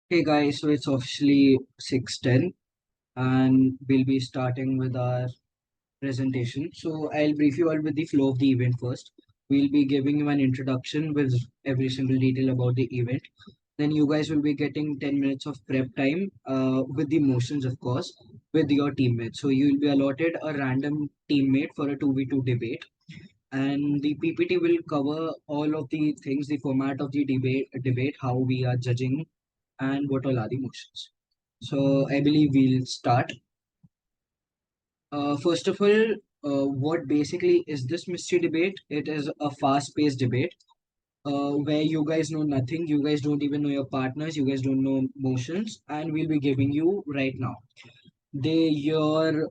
Hey guys, so it's officially 6:10 and we'll be starting with our presentation. So I'll brief you all with the flow of the event first. We'll be giving you an introduction with every single detail about the event. Then you guys will be getting 10 minutes of prep time with the motions, of course, with your teammates. So you will be allotted a random teammate for a 2v2 debate. And the PPT will cover all of the things, the format of the debate, how we are judging and what all are the motions. So I believe we'll start. First of all, what basically is this mystery debate? It is a fast-paced debate where you guys know nothing. You guys don't even know your partners. You guys don't know motions, and we'll be giving you right now. Your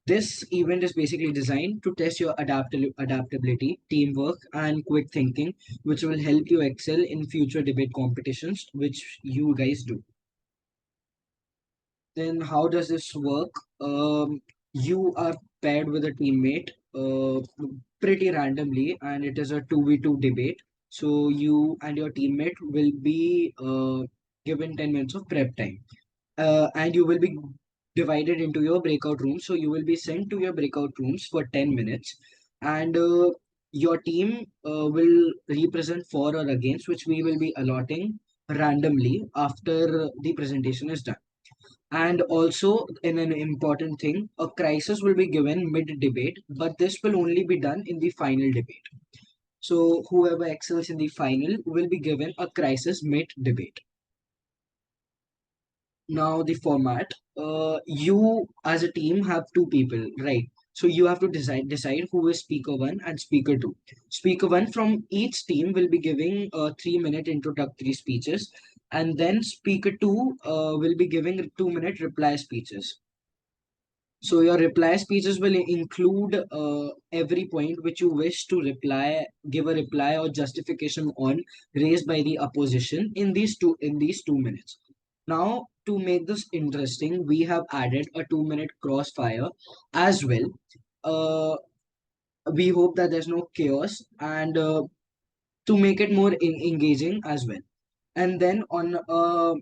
this event is basically designed to test your adaptability, teamwork, and quick thinking, which will help you excel in future debate competitions, which you guys do. Then how does this work? You are paired with a teammate pretty randomly, and it is a 2v2 debate. So you and your teammate will be given 10 minutes of prep time. And you will be divided into your breakout rooms. So you will be sent to your breakout rooms for 10 minutes, and your team will represent for or against, which we will be allotting randomly after the presentation is done. And also, in an important thing, a crisis will be given mid debate, but this will only be done in the final debate. So, whoever excels in the final will be given a crisis mid debate. Now, the format, you as a team have two people, right? So you have to decide who is speaker one and speaker two. Speaker one from each team will be giving 3 minute introductory speeches, and then speaker two will be giving 2 minute reply speeches. So your reply speeches will include every point which you wish to give a reply or justification on raised by the opposition in these 2 minutes. Now, to make this interesting, we have added a 2 minute crossfire as well. Uh, we hope that there's no chaos and to make it more engaging as well. And then on a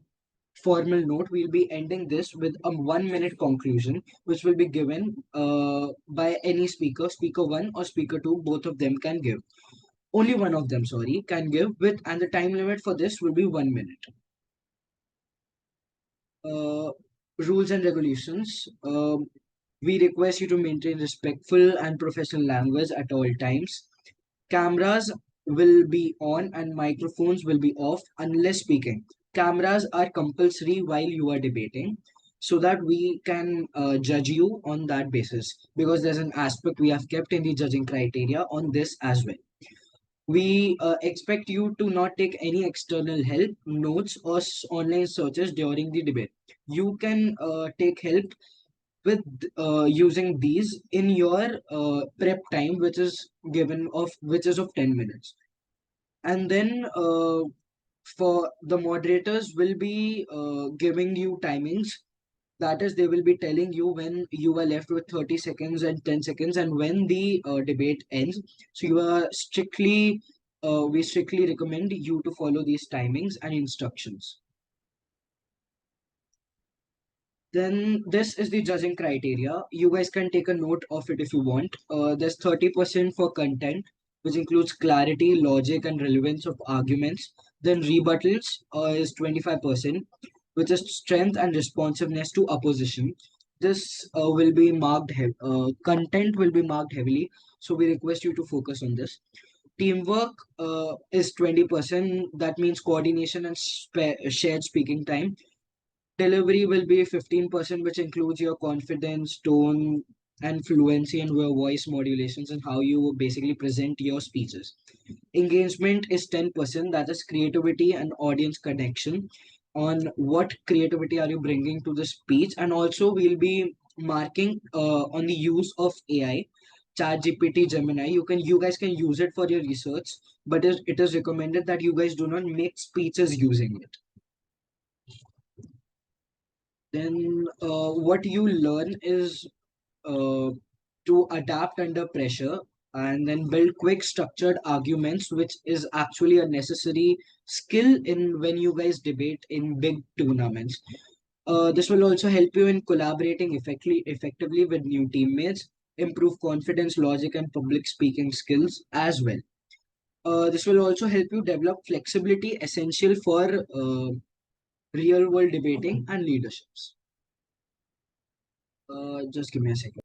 formal note, we'll be ending this with a 1 minute conclusion, which will be given by any speaker, speaker one or speaker two, both of them can give. Only one of them, sorry, can give with, and the time limit for this will be 1 minute. Uh, Rules and regulations. We request you to maintain respectful and professional language at all times. Cameras will be on and microphones will be off unless speaking. Cameras are compulsory while you are debating so that we can judge you on that basis, because there's an aspect we have kept in the judging criteria on this as well. We expect you to not take any external help, notes, or online searches during the debate. You can take help with using these in your prep time, which is of 10 minutes. And then for the moderators will be giving you timings. That is, they will be telling you when you are left with 30 seconds and 10 seconds and when the debate ends. So we strictly recommend you to follow these timings and instructions. Then this is the judging criteria. You guys can take a note of it if you want. There's 30% for content, which includes clarity, logic, and relevance of arguments. Then rebuttals is 25%, which is strength and responsiveness to opposition. This will be content will be marked heavily, so we request you to focus on this. Teamwork is 20%. That means coordination and shared speaking time. Delivery will be 15%, which includes your confidence, tone, and fluency, and your voice modulations, and how you basically present your speeches. Engagement is 10%, that is creativity and audience connection. On what creativity are you bringing to the speech, and also we'll be marking on the use of AI, ChatGPT, Gemini. You guys can use it for your research, but it is recommended that you guys do not make speeches using it. Then what you learn is uh, to adapt under pressure. and then build quick structured arguments, which is actually a necessary skill in when you guys debate in big tournaments. This will also help you in collaborating effectively with new teammates, improve confidence, logic, and public speaking skills as well. This will also help you develop flexibility essential for real world debating and leaderships. Just give me a second.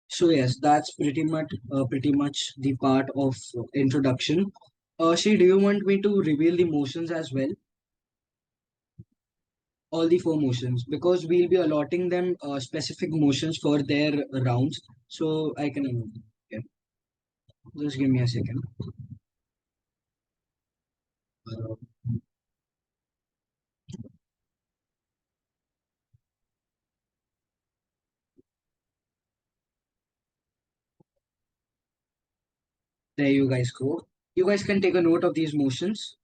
So yes, that's pretty much the part of introduction. Shri, do you want me to reveal the motions as well? All the four motions, because we'll be allotting them specific motions for their rounds. So I can. Okay, just give me a second. Uh, there you guys go. You guys can take a note of these motions.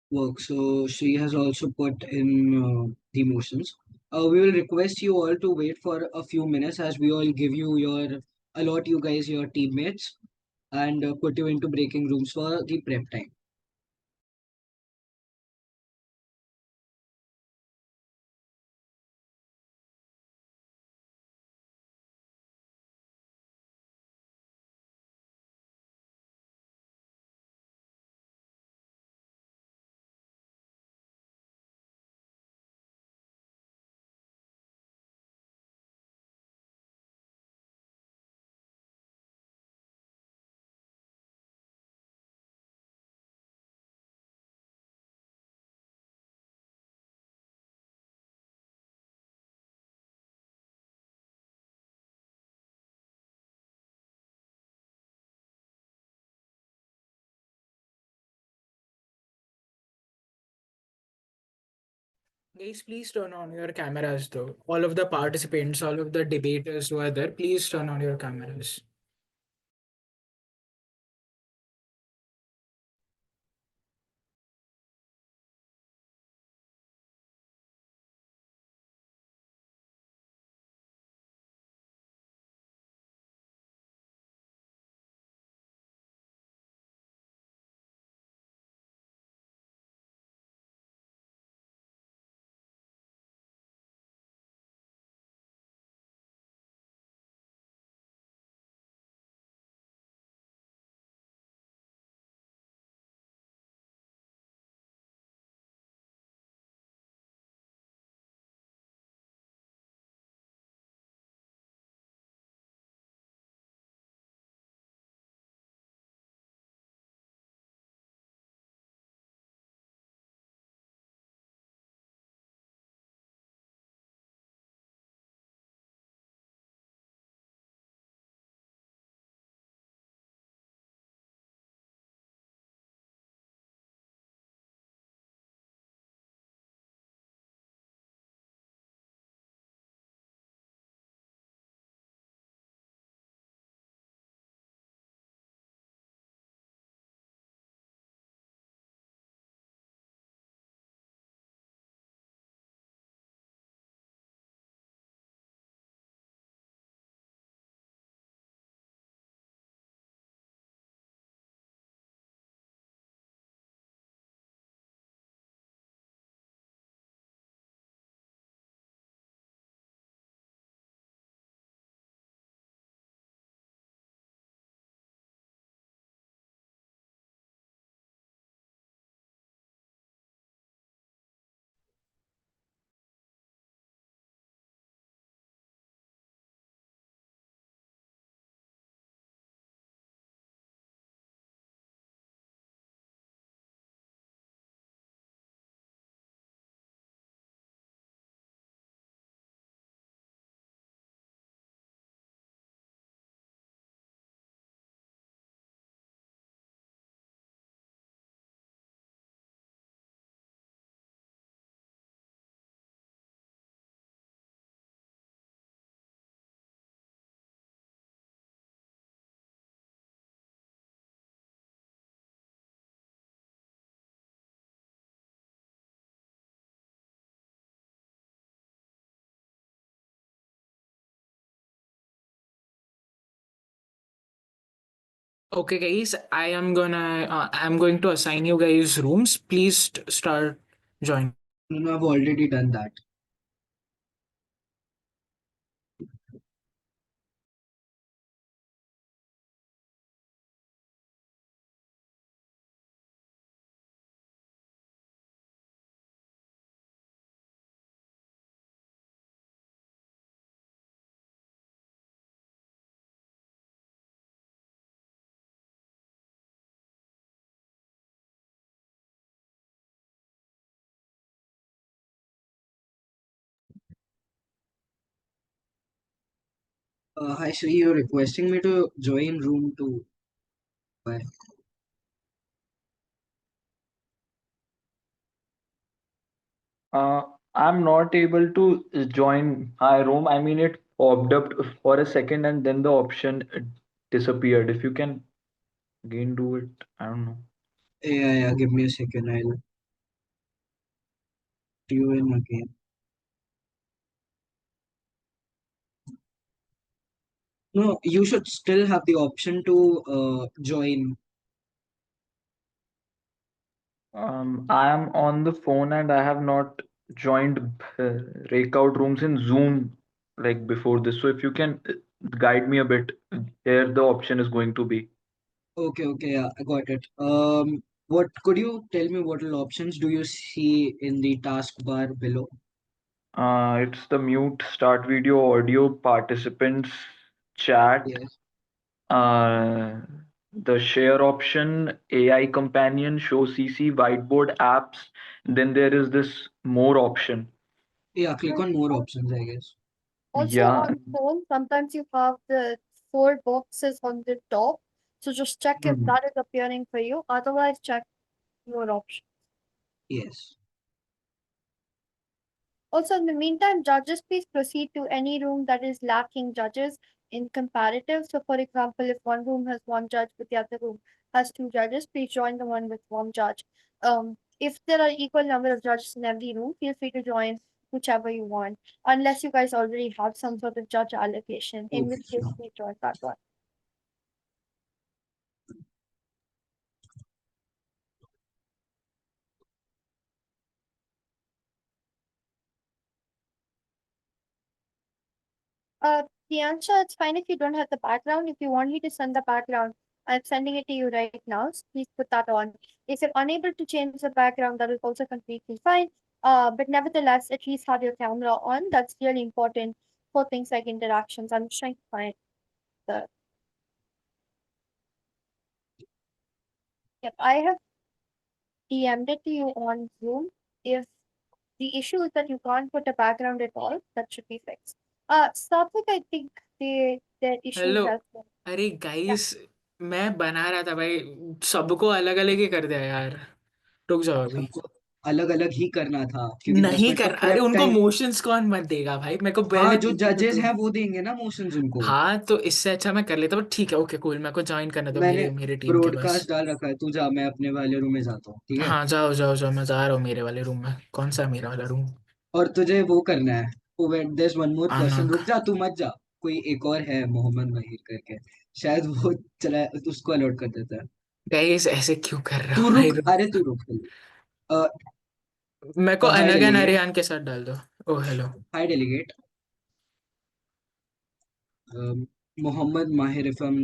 Work. So she has also put in the motions. We will request you all to wait for a few minutes as we all give you your allot you guys your teammates and put you into breaking rooms for the prep time. Guys, please turn on your cameras though. All of the participants, all of the debaters who are there, please turn on your cameras. Okay, guys, I'm going to assign you guys rooms. Please start joining. No, no, I've already done that. Hi, Shri, you're requesting me to join room 2. Why? Uh, I'm not able to join my room. I mean, it popped up for a second and then the option disappeared. If you can again do it, I don't know. Yeah, yeah, give me a second. I'll put you in again. No, you should still have the option to join. I am on the phone and I have not joined breakout rooms in Zoom like before this. So if you can guide me a bit, where the option is going to be. Okay, okay, yeah, I got it. What could you tell me what all options do you see in the taskbar below? It's the mute, start video, audio, participants, chat, Yes. uh, the share option, AI companion, show CC, whiteboard apps. Then there is this more option. Yeah, click on more options, I guess. Also Yeah. on phone, sometimes you have the four boxes on the top. So just check if Mhm. that is appearing for you. Otherwise, check your option. Yes. Also, in the meantime, judges, please proceed to any room that is lacking judges in comparative. So, for example, if one room has one judge but the other room has two judges, please join the one with one judge. If there are equal number of judges in every room, feel free to join whichever you want, unless you guys already have some sort of judge allocation, in which Okay. case please join that one. The answer, it's fine if you don't have the background. If you want me to send the background, I'm sending it to you right now. So please put that on. If you're unable to change the background, that is also completely fine. But nevertheless, at least have your camera on. That's really important for things like interactions. I'm just trying to find the. Yep, I have DM'd it to you on Zoom. If the issue is that you can't put a background at all, that should be fixed. Satvik, I think the issue is hello elsewhere. अरे Yeah. Guys मैं बना रहा था भाई सबको अलग अलग ही कर दिया यार रुक जाओ अभी सबको अलग अलग ही करना था क्योंकि 10 नहीं मिनट का कर अरे प्रेप उनको टाइम। मोशंस कौन मत देगा भाई मेरे को हाँ, पहले जो पूछो तो जजेस तुम हैं वो देंगे ना मोशंस उनको। हाँ तो इससे अच्छा मैं कर लेता बट ठीक है ओके कूल मेरे को ज्वाइन करने दो मैंने मेरे मेरे टीम के बस ब्रॉडकास्ट डाल रखा है, तू जा, मैं अपने वाले रूम में जाता हूँ, ठीक है। हाँ जाओ जाओ जाओ मैं जा रहा हूँ मेरे वाले रूम में कौन सा है मेरा वाला रूम और तुझे वो करना है, देयर वन मोर पर्सन, आनंद रुक जा, तू मत जा। कोई एक और है मोहम्मद महिर करके, शायद वो चला, उसको अलॉट कर देता है। गाइस ऐसे क्यों कर रहे तू हो भाई रुक, अरे तू रुक। मेरे को हाय अनगन डेलीगेट। अरियान के साथ डाल दो oh hello hi delegate. Mohammed Mahir, if I'm,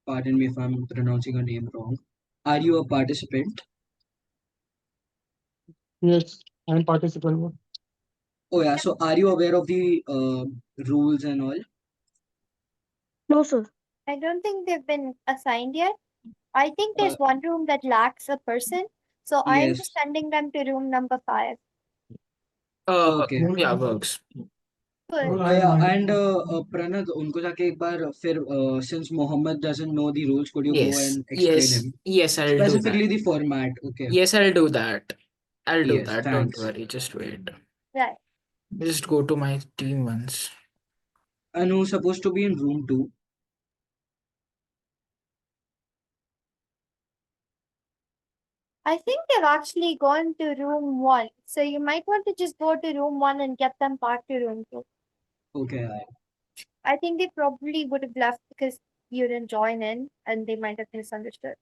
pardon me if I'm pronouncing your name wrong. Are you a participant? Yes, I'm participant. Oh yeah. So are you aware of the rules and all? No, sir. I don't think they've been assigned yet. I think Uh, there's one room that lacks a person. So I am just yes. sending them to room number 5. Okay. या works Good. Yeah, and Pranad, उनको जाके एक बार फिर, since Mohammed doesn't know the rules, could you go yes and explain yes him yes I will do that specifically the format? Okay. Yes I will do that I will do Yes. That don't Thanks. Worry just wait Right. just go to my team once And who's supposed to be in room 2? I think they've actually gone to room 1. So you might want to just go to room 1 and get them back to room 2. Okay. I think they probably would have left because you didn't join in and they might have misunderstood.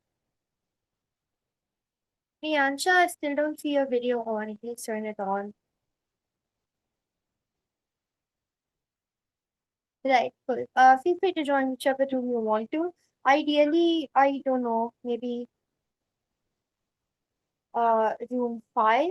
Hey Ansha, I still don't see your video on. Please turn it on. Right, cool. Feel free to join whichever room you want to. Ideally, I don't know, maybe room 5.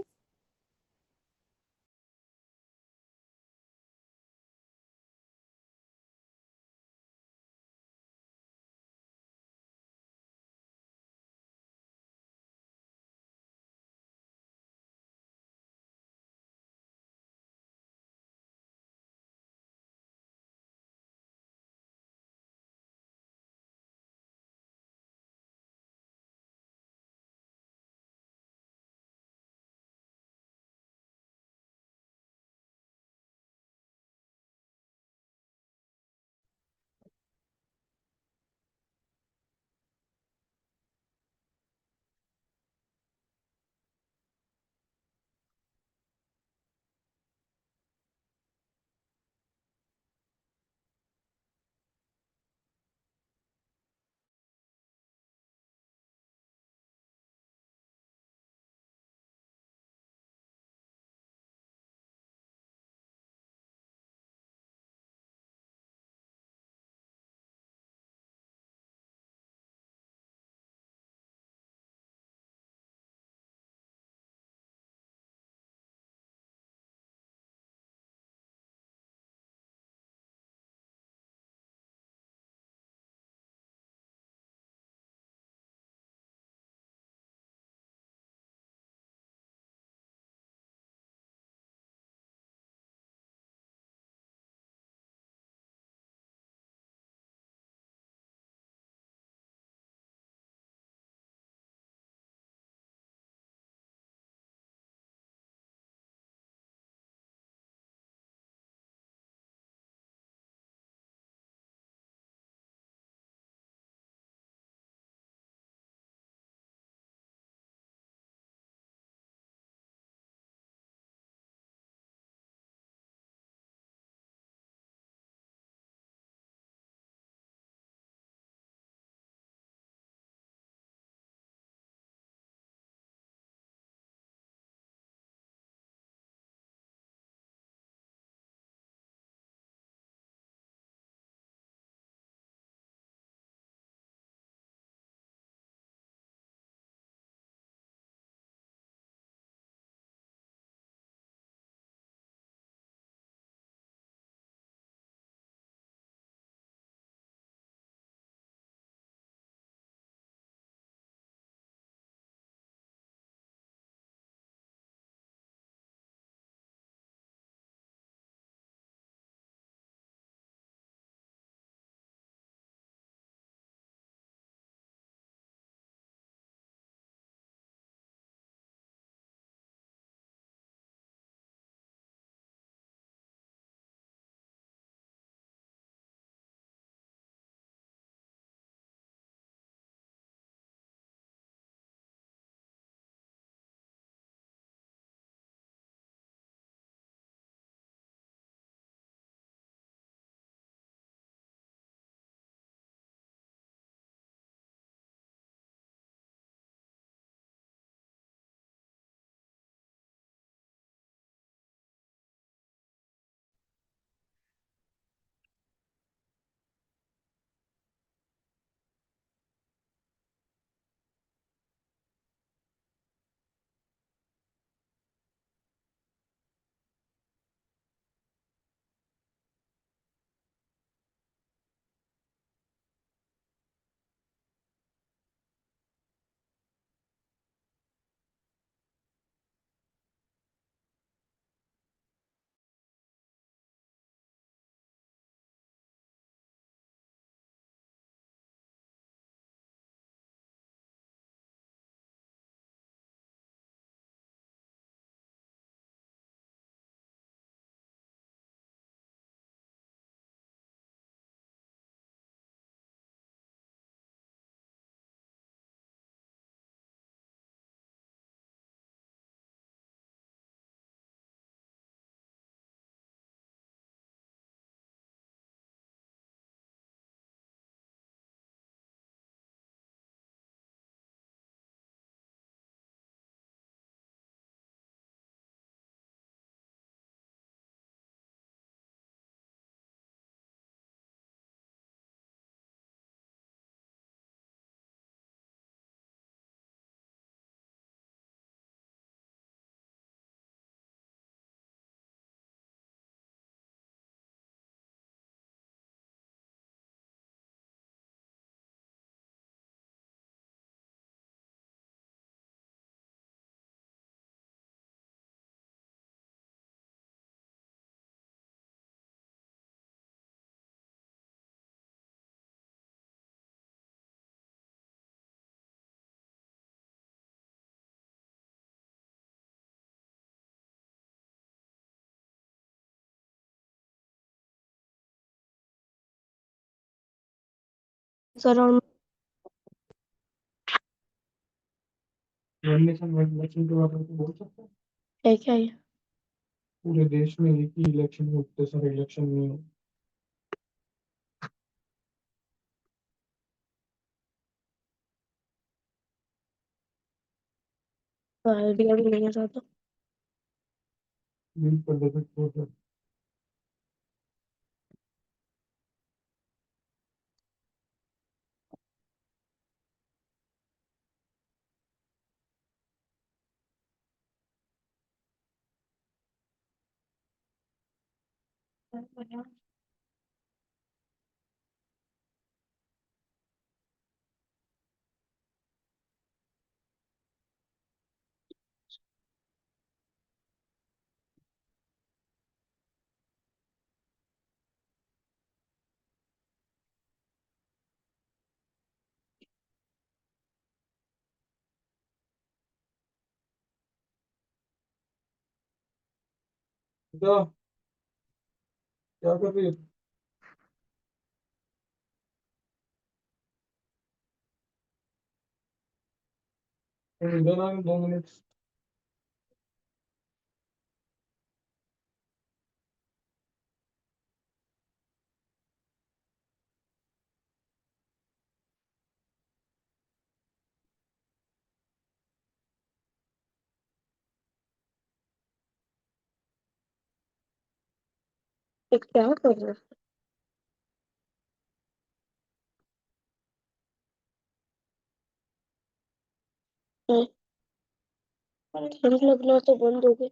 Sir और nation wide election के बारे में तो बोल सकते हैं है क्या ये पूरे देश में एक ही इलेक्शन होते सारे इलेक्शन में आइडिया भी नहीं है ज्यादा बिल पर देखो क्या क्या कर रही है देना 2 मिनट क्या कर रहे हो ठंड लगना तो बंद हो गई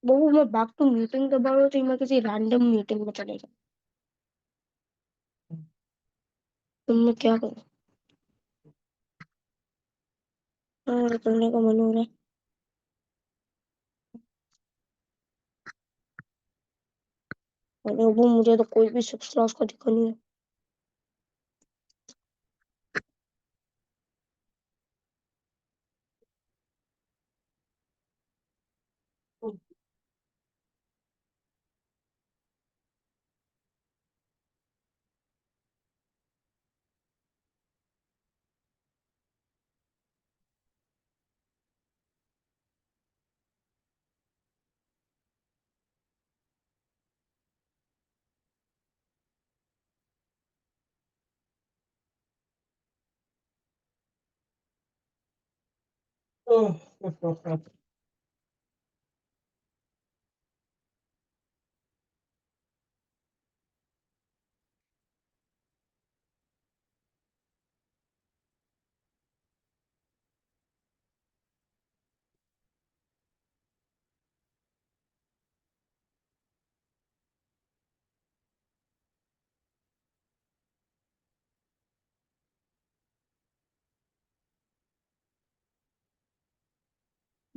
वो मैं बैक टू मीटिंग दबा रही थी मैं किसी रैंडम मीटिंग में चले गया तुमने क्या करा हाँ करने का मन हो रहा है अरे वो मुझे तो कोई भी सिक्स क्लास का दिखा नहीं है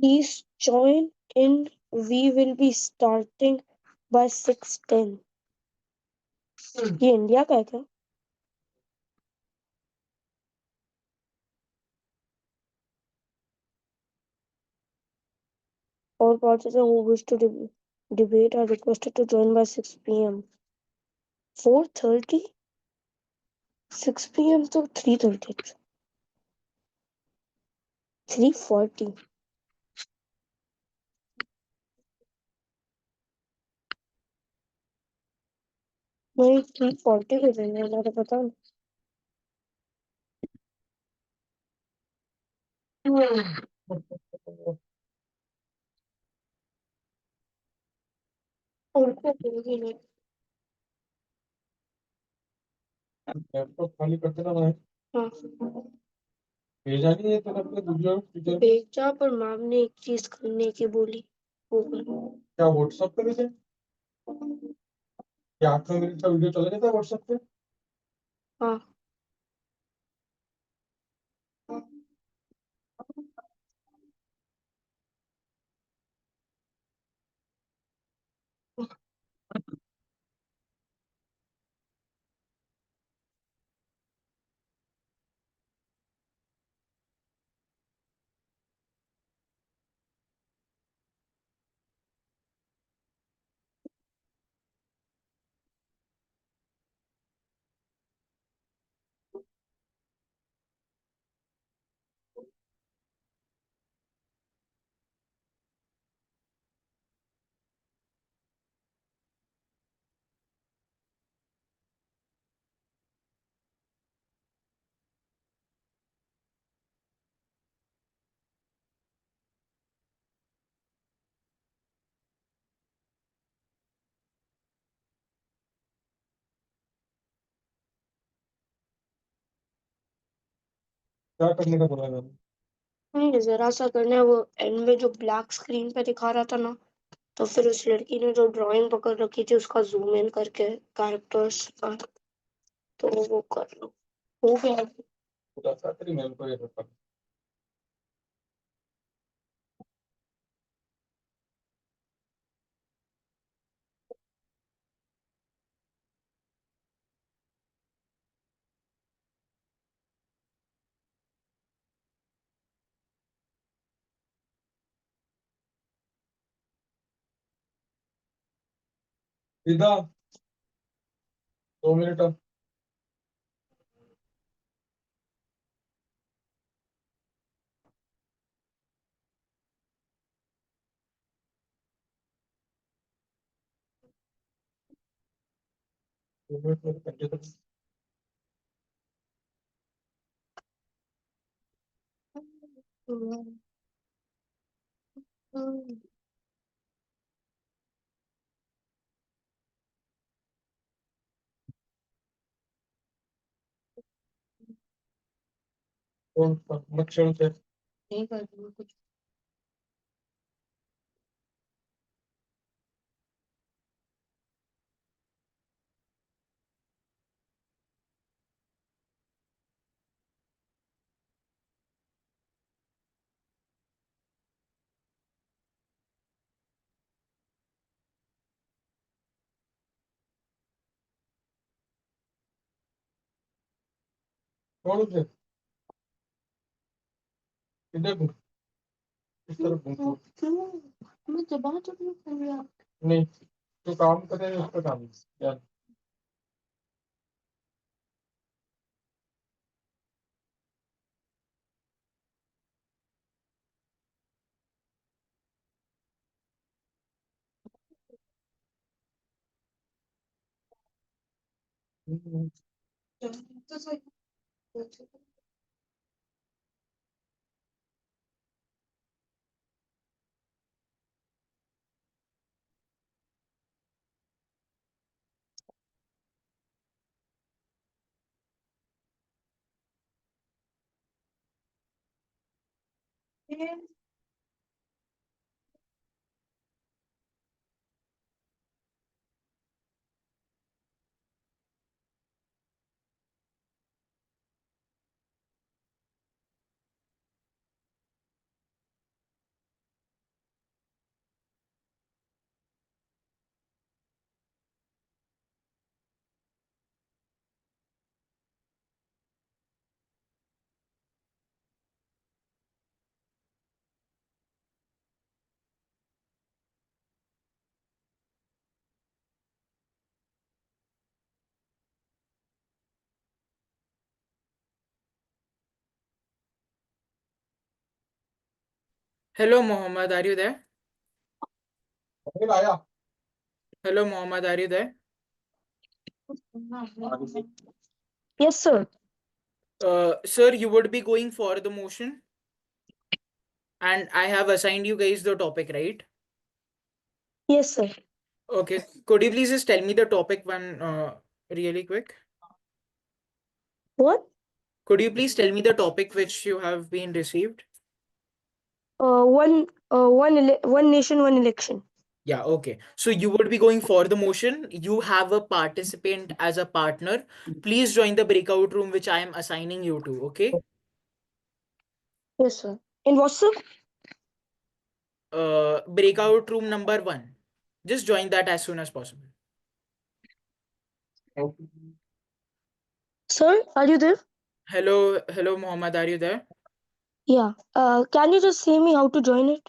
Please join in. We will be starting by 6:10. ये इंडिया का है क्या All participants who wish to debate are requested to join by 6 p.m. 4:30 6 p.m. तो 3:30 3:40 नहीं 3:40 के दिन है मुझे पता नहीं उनको होगी नहीं लैपटॉप खाली कर देना भाई हाँ भेजा नहीं है तेरा अपने दूसरा टीचर भेजा पर मैम ने एक चीज करने की बोली वो कर क्या व्हाट्सएप पे भेजे क्या 8 मिनट का वीडियो चला जाता है व्हाट्सएप पे हाँ क्या करने का बोला है मैंने? नहीं, जरा सा करना है। वो एंड में जो ब्लैक स्क्रीन पे दिखा रहा था ना, तो फिर उस लड़की ने जो ड्राइंग पकड़ रखी थी उसका जूम इन करके कैरेक्टर्स का, तो वो कर लो। हो गया। बता सा तेरी मैम को ये बता। सीधा 2 मिनट अब। दो मिनट में करके तो। कौन सा मच्छर से? नहीं कर दूंगा कुछ। कौन से? इधर घूम, इस तरफ घूम। क्यों मैं जबान चुप नहीं कर रही आप? नहीं, जो काम कर रहे हैं उस पर काम यार। तो सही। Hello, Mohammed. Are you there? अरे आया। Hello, Mohammed. Are you there? Yes, sir. Sir, you would be going for the motion, and I have assigned you guys the topic, right? Yes, sir. Okay. Could you please just tell me the topic one really quick? What? Could you please tell me the topic which you have been received? One nation, one election. Yeah, okay. So you would be going for the motion. You have a participant as a partner. Please join the breakout room which I am assigning you to, okay? Yes, sir. In what, sir? Breakout room number 1. Just join that as soon as possible. Okay. Sir, are you there? Hello, Mohammed. Are you there? Yeah. Can you just say me how to join it?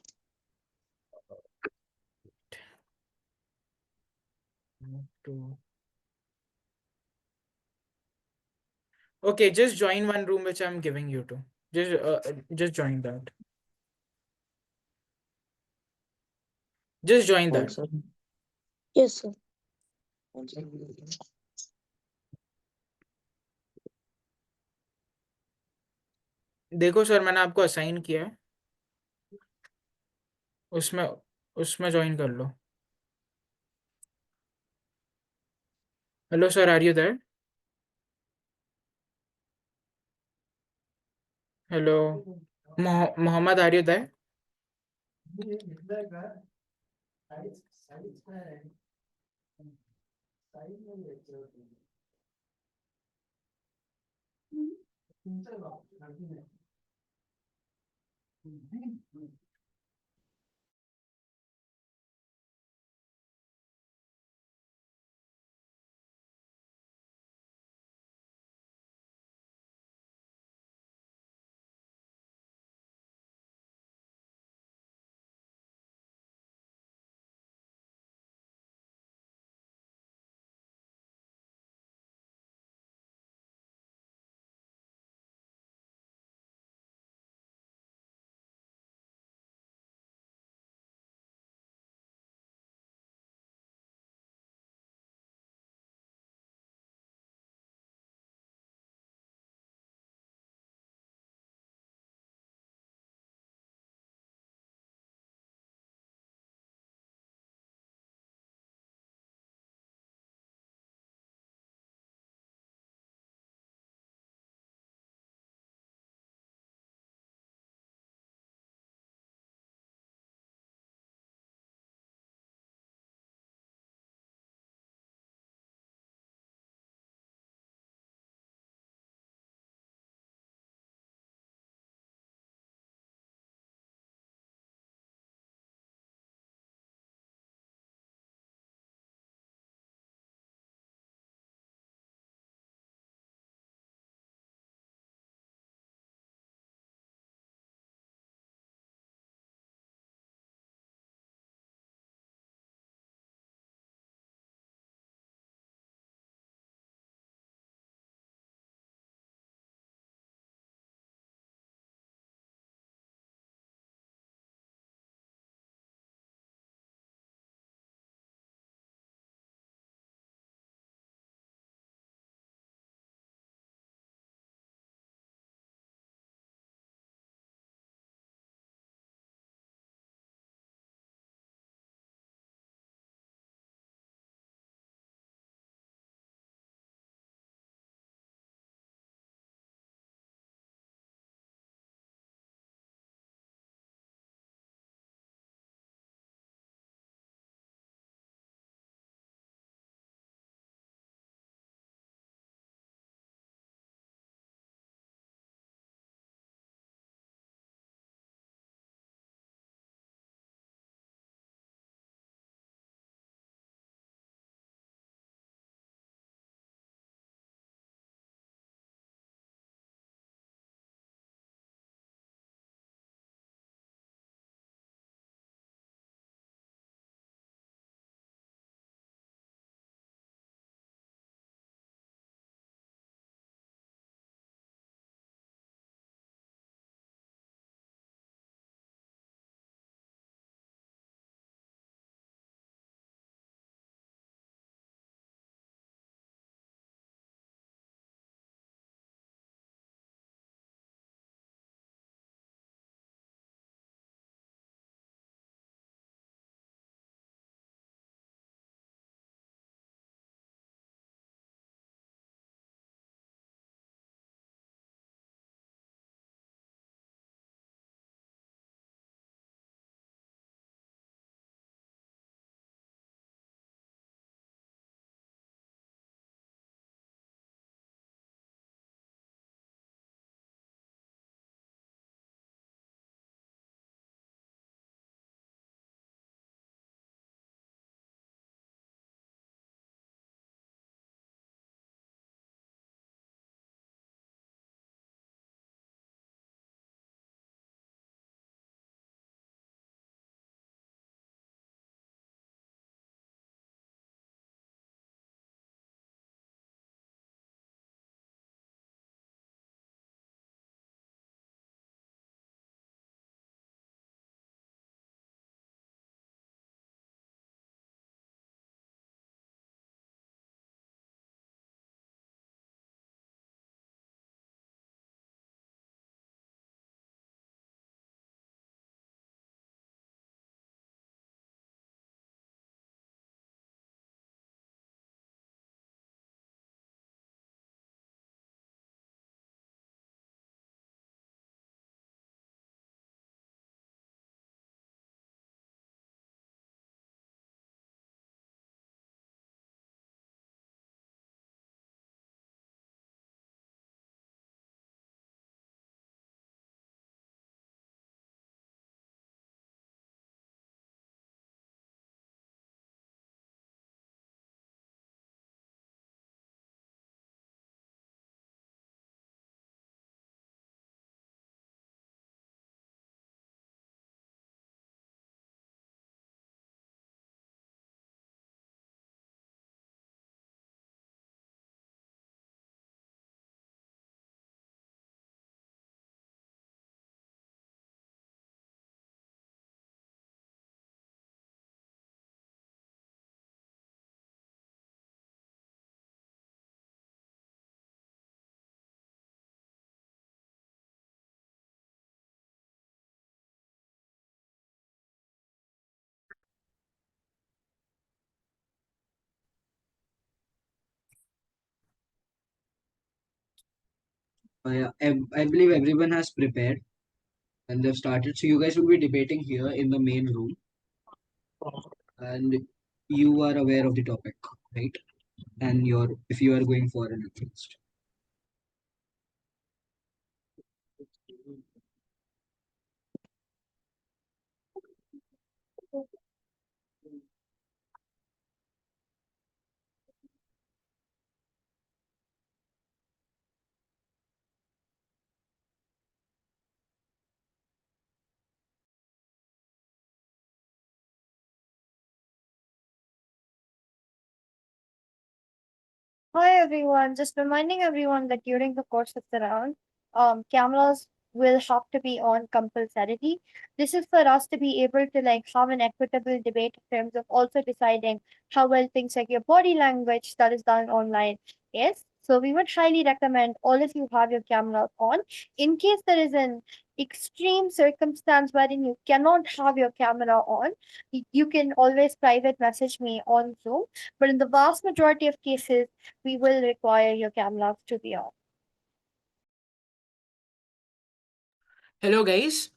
Okay, just join one room which I'm giving you to. Just join that. Just join that. Sir. Yes, sir. देखो sir, मैंने आपको assign किया है, उसमें उसमें join कर लो. Hello sir, are you there? Hello. Mohammed, are you there? Yeah, I believe everyone has prepared and they've started. So you guys will be debating here in the main room, and you are aware of the topic, right? And if you are going for an interest. Hi everyone, just reminding everyone that during the course of the round, cameras will have to be on compulsorily. This is for us to be able to have an equitable debate in terms of also deciding how well things like your body language that is done online is. So we would highly recommend all of you have your cameras on. In case there is an extreme circumstance wherein you cannot have your camera on, you can always private message me on Zoom. But in the vast majority of cases, we will require your cameras to be on. Hello guys.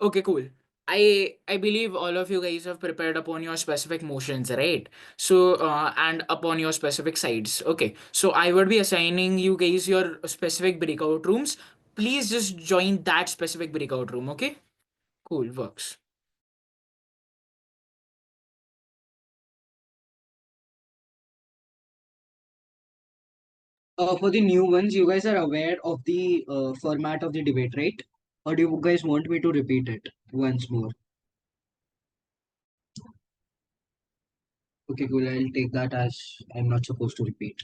Okay, cool. I believe all of you guys have prepared upon your specific motions, right? So and upon your specific sides. Okay. So I would be assigning you guys your specific breakout rooms. Please just join that specific breakout room, okay? Cool, works. For the new ones, you guys are aware of the format of the debate, right? Or do you guys want me to repeat it once more? Okay, cool. I'll take that as I'm not supposed to repeat.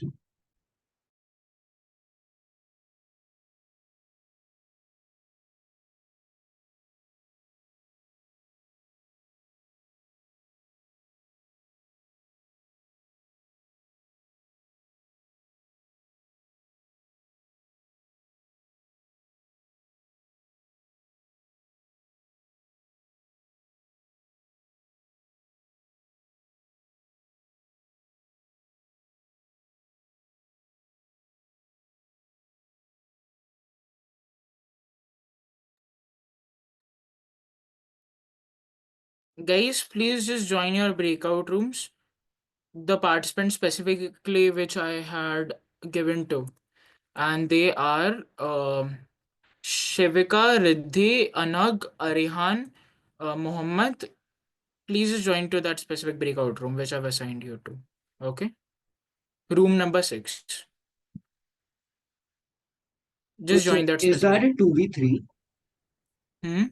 Guys, please just join your breakout rooms. The participants specifically which I had given to. And they are Shivika, Riddhi, Anag, Arihan, Mohammed. Please just join to that specific breakout room which I've assigned you to. Okay? Room number 6. Just So join that is that specific. a 2v3? Hmm?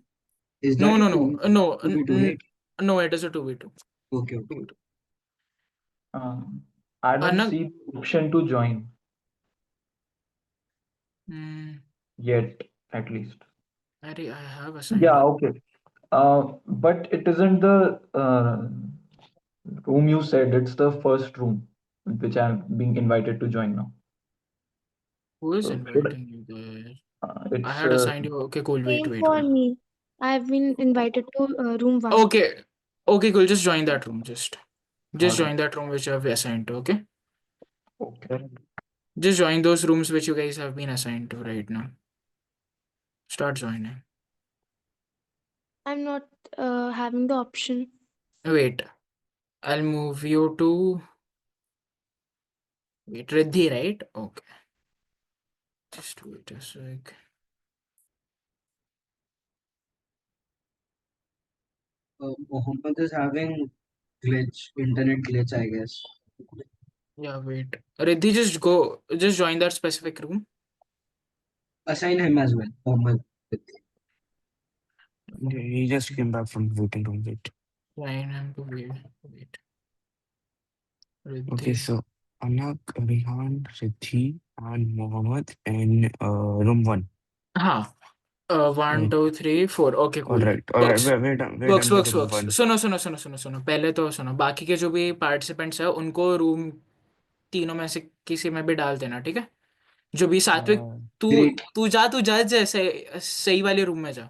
Is No, that a no, no. 2 No, 2v2, right? no, it is a 2v2. Okay, okay. 2v2. I don't Anag. see the option to join Hmm. yet, at least. I have assigned Yeah, you. okay. But it isn't the room you said, it's the first room which I'm being invited to join now. Who is So should inviting you there? I it's had assigned you. Okay, cool. Wait, Same wait, for wait. me. I've been invited to room 1. Okay. Okay, cool. Just join that room. all Just right. join that room which I have assigned to, okay? Okay. Just join those rooms which you guys have been assigned to right now. Start joining. I'm not having the option. Wait, I'll move you to. Wait, Riddhi, right? Okay. Just wait a sec. Mohammed is having internet glitch, I guess. Yeah, wait. Riddhi, just go. Just join that specific room. Assign him as well, Mohammed. He just came back from the waiting room. Wait. Join him to wait. Wait. Okay, Riddhi. so Anak, Rihan, Riddhi, and Mohammed in room one. हाँ 1 Right. 2 3 4 okay All cool right. All right. Works We're works done with works room works one. सुनो सुनो सुनो सुनो सुनो पहले तो सुनो बाकी के जो भी पार्टिसिपेंट्स है उनको रूम तीनों में से किसी में भी डाल देना ठीक है जो भी सात्विक Uh, तू Great. तू जा जैसे सही वाले रूम में जा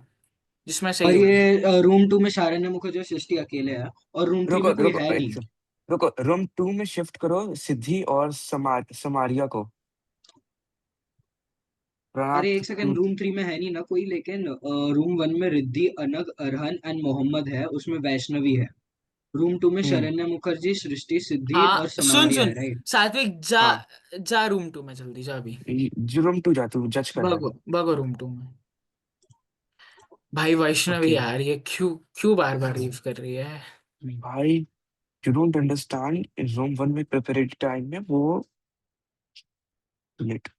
जिसमें सही और हो जाए ये रूम 2 में शारण्य मुखर्जी और सृष्टि अकेले है और रूम 3 रुको में कोई रुको है एक नहीं। सेकंड। रुको रूम टू में शिफ्ट करो सिद्धि और समारिया को। अरे प्रणत एक सेकंड, तू रूम 3 में है नहीं ना कोई, लेकिन रूम 1 में रिद्धि, अनग, अरहन एंड मोहम्मद है, उसमें वैष्णवी है। रूम 2 में हम्म शरण्य मुखर्जी, सृष्टि, सिद्धि और हाँ सुन समारिया सुन, है, राइट? सात्विक जा, हाँ। जा रूम 2 में, जल्दी जा अभी। जुर्म टू जा, तू जज कर रहा है। भगो भगो रूम 2 में। भाई वैष्णवी ओके यार, ये क्यों क्यों बार बार लीव कर रही है? भाई, you don't understand, room one में प्रिपरेटरी टाइम में वो late.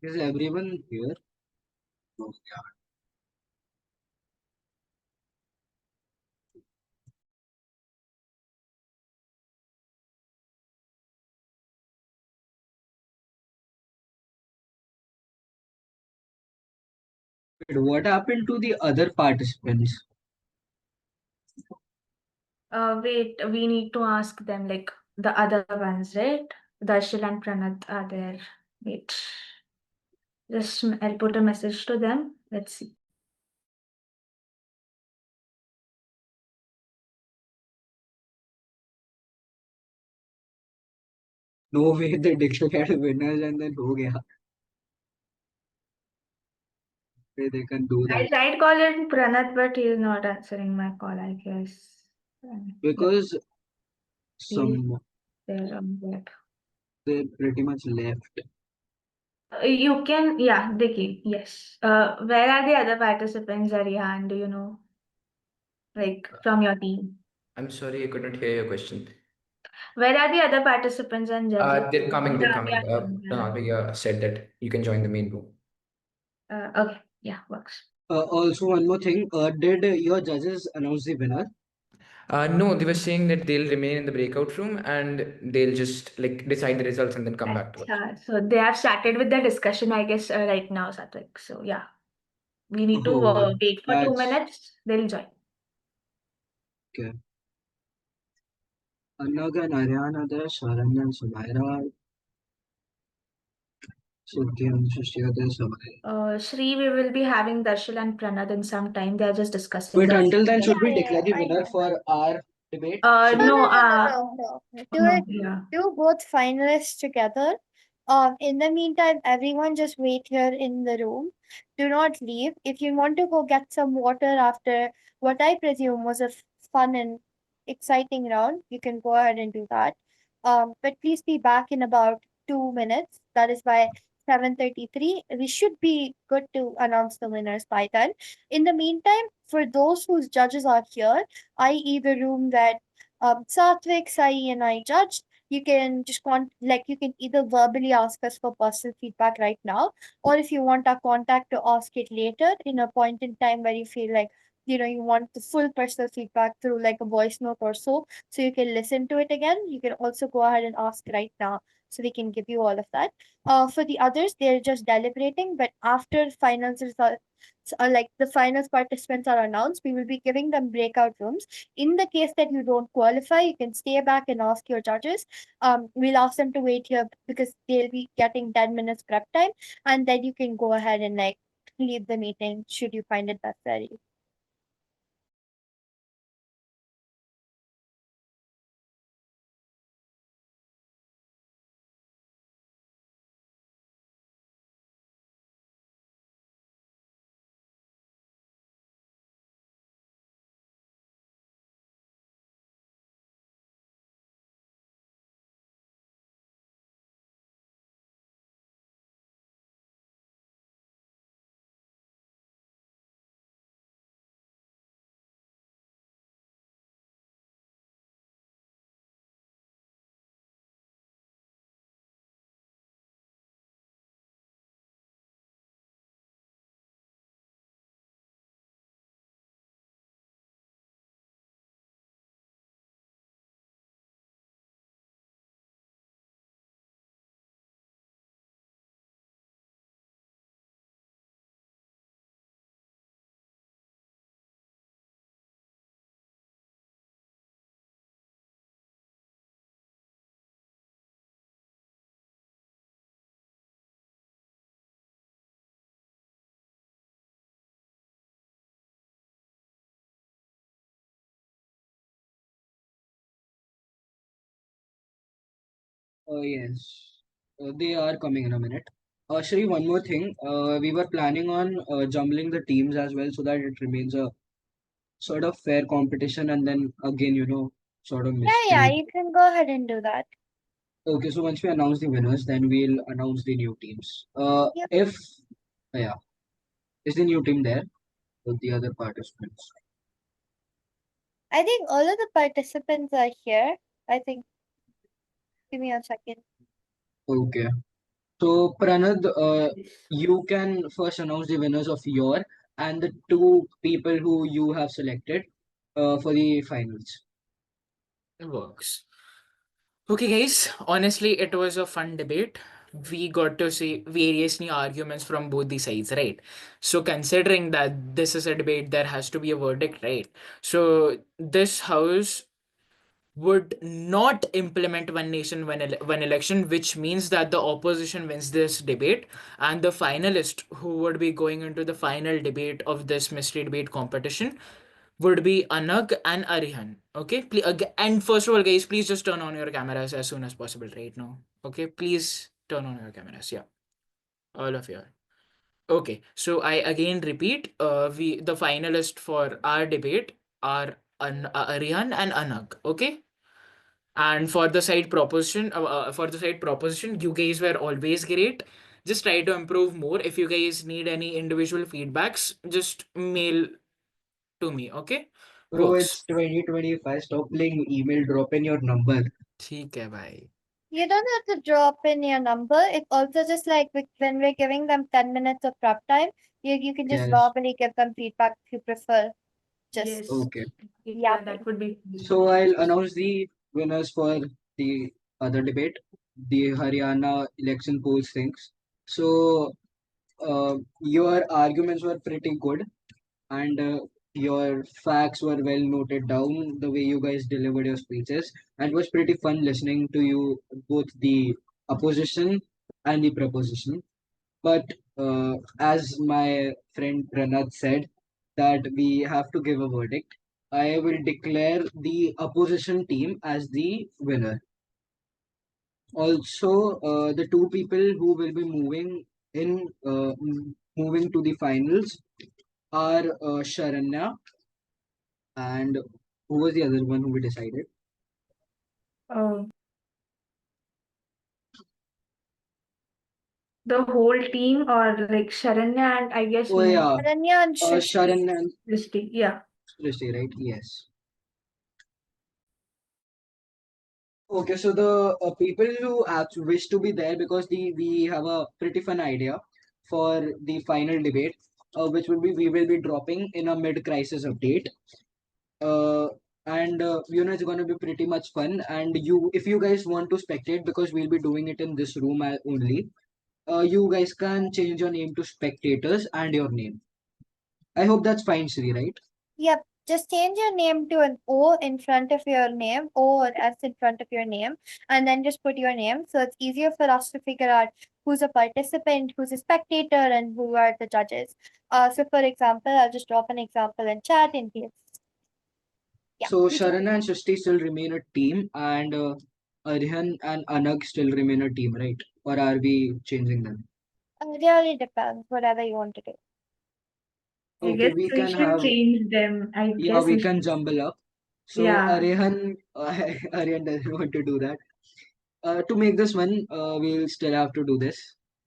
Is everyone here? Oh, yeah. Wait, what happened to the other participants? Wait, we need to ask them, like the other ones, right? Darshil and Pranath are there. Wait. I'll put a message to them. Let's see. No way they declared winners and then ho gaya. They can do I that. tried calling Pranath, but he is not answering my call, I guess. Yeah, Because he is some there on web. they pretty much left. You can, yeah, Dicky, yes. Where are the other participants, Arihan? Do you know? Like from your team? I'm sorry, I could not hear your question. Where are the other participants and judges? They're coming, they're coming. Yeah. Pranavya said that you can join the main room. Okay, yeah, works. Also, one more thing. Did your judges announce the winner? No, they were saying that they'll remain in the breakout room and they'll just like decide the results and then come back to us. So they have started with the discussion, I guess, right now, Satvik. So yeah, we need to Oh, wait for 2 that's minutes. They'll join. okay. Annaga and Ariana there, Sharanya and Sumaira, Siddhi and Shashtiya there, Samaya. Shri, we will be having Darshil and Pranad in some time. They are just discussing. Wait, until then, Yeah, should we yeah, declare the I winner know. for our debate? No, Do no, it. yeah. Do both finalists together. In the meantime, everyone just wait here in the room. Do not leave. If you want to go get some water after what I presume was a fun and exciting round, you can go ahead and do that. But please be back in about 2 minutes. That is by 7:33. We should be good to announce the winners by then. In the meantime, for those whose judges are here, i.e. the room that Satvik, Sai, and I judged, you can just you can either verbally ask us for personal feedback right now, or if you want our contact to ask it later in a point in time where you feel like you want the full personal feedback through like a voice note or so you can listen to it again. You can also go ahead and ask right now, so we can give you all of that. For the others, they're just deliberating, but after finals results. Like the finals participants are announced, we will be giving them breakout rooms. In the case that you don't qualify, you can stay back and ask your judges. We'll ask them to wait here because they'll be getting 10 minutes prep time, and then you can go ahead and like leave the meeting should you find it necessary. Yes, they are coming in a minute. Shri, one more thing. We were planning on jumbling the teams as well so that it remains a sort of fair competition and then again, sort of Yeah, mystery. you can go ahead and do that. Okay, so once we announce the winners, then we'll announce the new teams. Yep. If, yeah, is the new team there with the other participants? I think all of the participants are here. I think. Give me a second. Okay. So, Pranad, you can first announce the winners of your and the two people who you have selected for the finals. Works. Okay, guys. Honestly, it was a fun debate. We got to see various new arguments from both the sides, right? So, considering that this is a debate, there has to be a verdict, right? So, this house would not implement one nation, one election, which means that the opposition wins this debate, and the finalist who would be going into the final debate of this mystery debate competition would be Anag and Arihan. Okay, and first of all, guys, please just turn on your cameras as soon as possible right now. Okay, please turn on your cameras. Yeah, all of you. Okay, so I again repeat, we the finalists for our debate are Arihan and Anag. Okay. And for the side proposition, you guys were always great. Just try to improve more. If you guys need any individual feedbacks, just mail to me. Okay, Bro, works. it's 2025. Stop playing email, drop in your number. ठीक है भाई. You don't have to drop in your number. It's also just like when we're giving them 10 minutes of prep time, you can just Yes. verbally give them feedback if you prefer. Just, Yes. Okay. yeah. That would be. So I'll announce the winners for the other debate, the Haryana election polls things. So your arguments were pretty good, and your facts were well noted down. The way you guys delivered your speeches, and it was pretty fun listening to you, both the opposition and the proposition. But as my friend Pranad said, that we have to give a verdict. I will declare the opposition team as the winner. Also, the two people who will be moving to the finals are Sharanya and who was the other one who we decided? Oh, the whole team, or like Sharanya and I guess Oh me, yeah, Aranya and Shrishti. Sharanya and Christy. Yeah. Srishti, right? Yes. Okay, so the people who wish to be there because we have a pretty fun idea for the final debate, which will be we will be dropping in a mid-crisis update, uh, and it's going to be pretty much fun. And you, if you guys want to spectate, because we'll be doing it in this room only, you guys can change your name to spectators and your name. I hope that's fine, Sri, right? Yep. Just change your name to an O in front of your name, O or S in front of your name, and then just put your name. So it's easier for us to figure out who's a participant, who's a spectator, and who are the judges. So for example, I'll just drop an example in chat in case. Yeah. So Sharana and Srishti still remain a team, and Aryan and Anag still remain a team, right? Or are we changing them? Really depends, whatever you want to do. I Okay, guess we we can should have, change them. I yeah, guess we we can should. jumble up. So Yeah. Aryan, Aryan doesn't want to do that. To make this one, we'll still have to do this.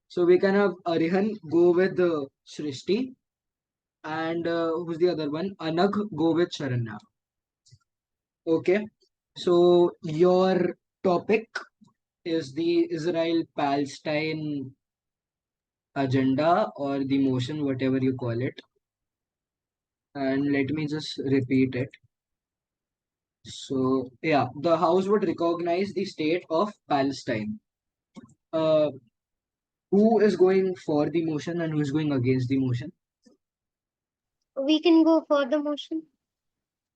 So we can have Aryan go with Srishti, and who's the other one? Anag go with Sharanya. Okay. So your topic is the Israel-Palestine agenda or the motion, whatever you call it. And let me just repeat it. So, yeah, the House would recognize the state of Palestine. Uh, who is going for the motion and who is going against the motion? We can go for the motion.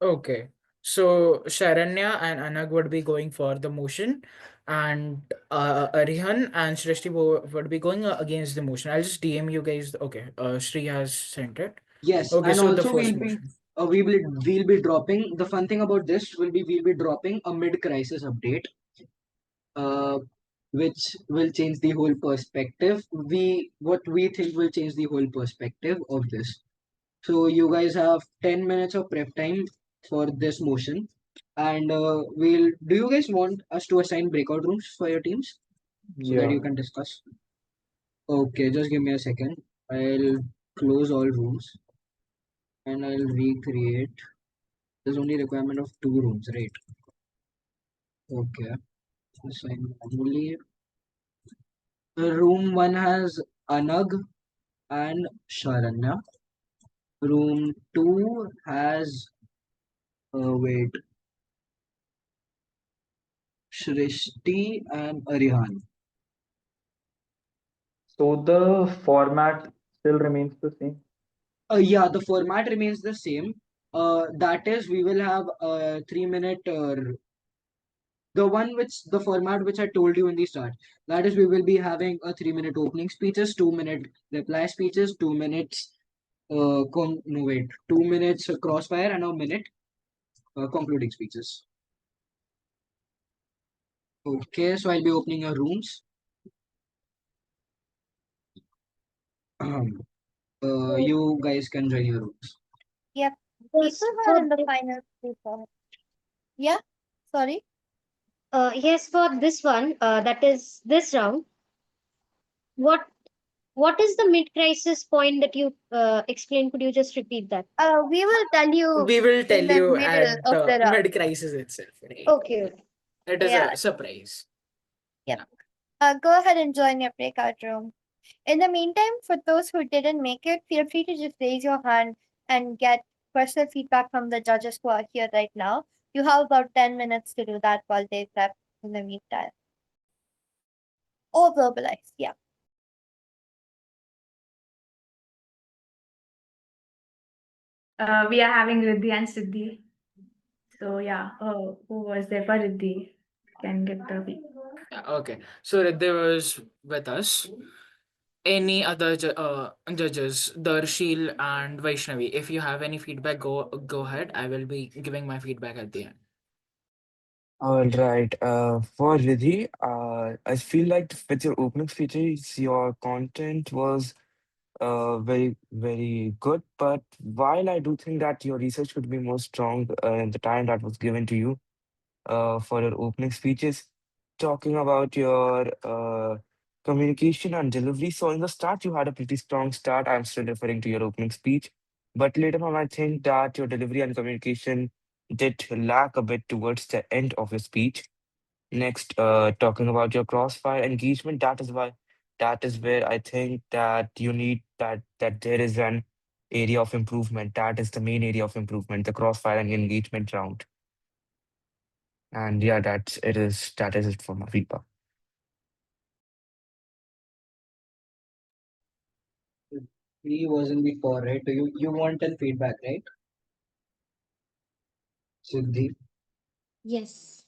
Okay. So Sharanya and Anag would be going for the motion, and Arihan and Srishti would be going against the motion. I'll just DM you guys. Okay. Shri has sent it. Yes, Okay. and So the also first motion. we'll be dropping the fun thing about this will be we'll be dropping a mid-crisis update, uh, which will change the whole perspective. What we think will change the whole perspective of this. So you guys have 10 minutes of prep time for this motion. And do you guys want us to assign breakout rooms for your teams so that Yeah. you can discuss? Okay, just give me a second. I'll close all rooms and I'll recreate. There's only requirement of two rooms, right? Okay. Assign manually. Room 1 has Anag and Sharanya. Room 2 has, wait, Shrishti and Arihan. So the format still remains the same. Yeah, the format remains the same. That is, we will have a 3 minute, the one which the format which I told you in the start. That is, we will be having a 3 minute opening speeches, 2 minute reply speeches, 2 minutes, no wait, 2 minutes crossfire, and a minute concluding speeches. Okay, so I'll be opening your rooms. You guys can join your rooms. Yep. Yes, People who are for in the this, final paper. Yeah. Sorry. yes, for this one, that is this round. What what is the mid-crisis point that you explained? Could you just repeat that? We will tell you We will tell in the you middle at of the the round. mid-crisis itself, right? Okay, okay. It is Yeah. a surprise. Yep. Yeah. Go ahead and join your breakout room. In the meantime, for those who didn't make it, feel free to just raise your hand and get personal feedback from the judges who are here right now. You have about 10 minutes to do that while they prep in the meantime. Or verbalize, yeah. We are having Riddhi and Siddhi. So yeah, who was there for Riddhi? Can get the beat. Yeah, okay. So Riddhi was with us. Any other judges, Darshil and Vaishnavi, if you have any feedback, go ahead. I will be giving my feedback at the end. All right. For Riddhi, I feel like with your opening speeches, your content was very, very good. But while I do think that your research could be more strong in the time that was given to you for your opening speeches, talking about your communication and delivery. So in the start, you had a pretty strong start. I'm still referring to your opening speech. But later on, I think that your delivery and communication did lack a bit towards the end of your speech. Next, talking about your crossfire engagement, that is where I think that you need that there is an area of improvement. That is the main area of improvement, the crossfire and engagement round. And yeah, that is it for my feedback. He was in the four, right? You want a feedback, right? Siddhi. Yes.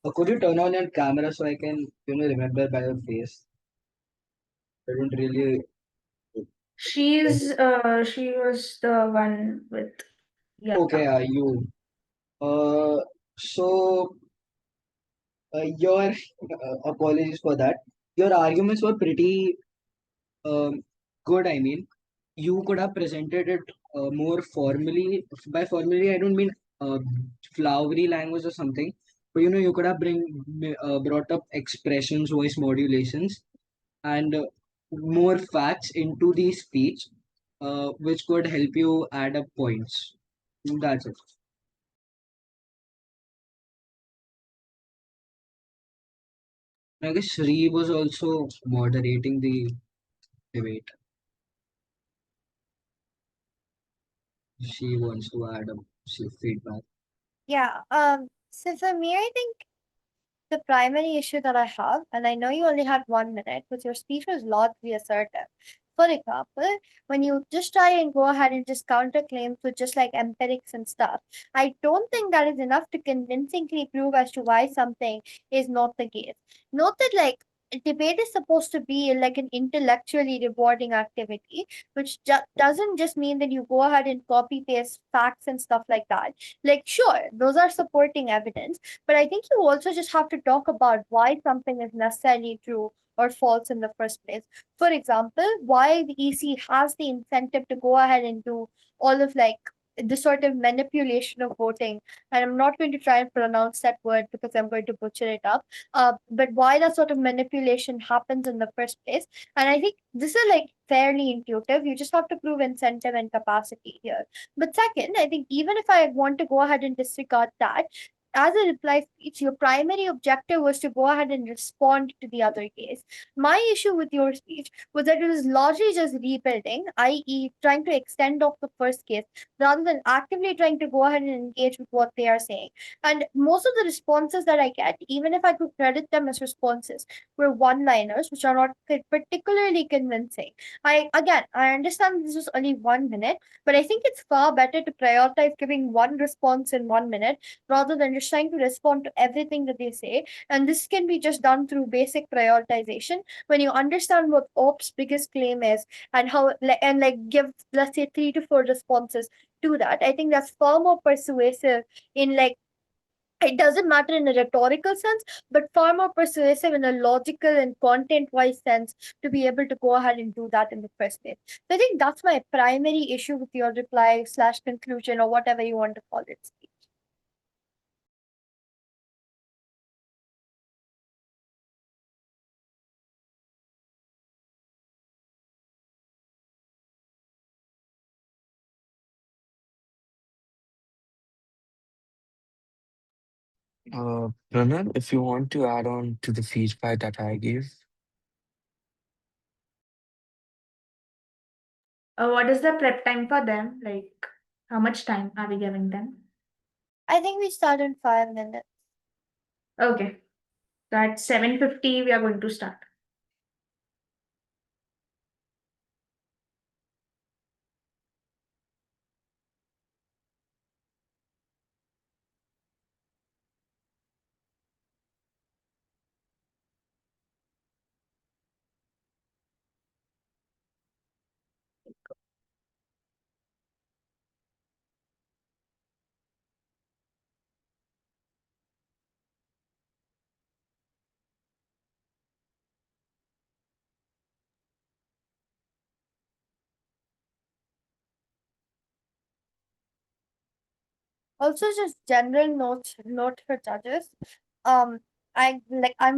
Could you turn on your camera so I can, remember by your face? I don't really. She was the one with yeah. Okay, you. Uh, so your apologies for that. Your arguments were pretty um, good. I mean, you could have presented it more formally. By formally, I don't mean uh, flowery language or something, but you could have brought up expressions, voice modulations, and more facts into the speech, which could help you add up points. That's it. I guess Shri was also moderating the debate. She wants to add up feedback. Yeah. So for me, I think the primary issue that I have, and I know you only had 1 minute, but your speech was largely assertive. For example, when you just try and go ahead and just counter claims with just like empirics and stuff, I don't think that is enough to convincingly prove as to why something is not the case. Note that like debate is supposed to be like an intellectually rewarding activity, which doesn't just mean that you go ahead and copy paste facts and stuff like that. Like, sure, those are supporting evidence, but I think you also just have to talk about why something is necessarily true or false in the first place. For example, why the EC has the incentive to go ahead and do all of like the sort of manipulation of voting. And I'm not going to try and pronounce that word because I'm going to butcher it up. But why that sort of manipulation happens in the first place. And I think this is like fairly intuitive. You just have to prove incentive and capacity here. But second, I think even if I want to go ahead and disregard that, as a reply speech, your primary objective was to go ahead and respond to the other case. My issue with your speech was that it was largely just rebuilding, i.e., trying to extend off the first case rather than actively trying to go ahead and engage with what they are saying. And most of the responses that I get, even if I could credit them as responses, were one liners, which are not particularly convincing. I understand this was only 1 minute, but I think it's far better to prioritize giving one response in 1 minute rather than just trying to respond to everything that they say. And this can be just done through basic prioritization when you understand what ops biggest claim is and how and like give, let's say, 3 to 4 responses to that. I think that's far more persuasive in like, it doesn't matter in a rhetorical sense, but far more persuasive in a logical and content wise sense to be able to go ahead and do that in the first place. So I think that's my primary issue with your reply slash conclusion or whatever you want to call it. Pranab, if you want to add on to the feedback that I gave. What is the prep time for them? Like, how much time are we giving them? I think we start in 5 minutes. Okay. So at 7:50, we are going to start. Also, just general note for judges. Um, I'm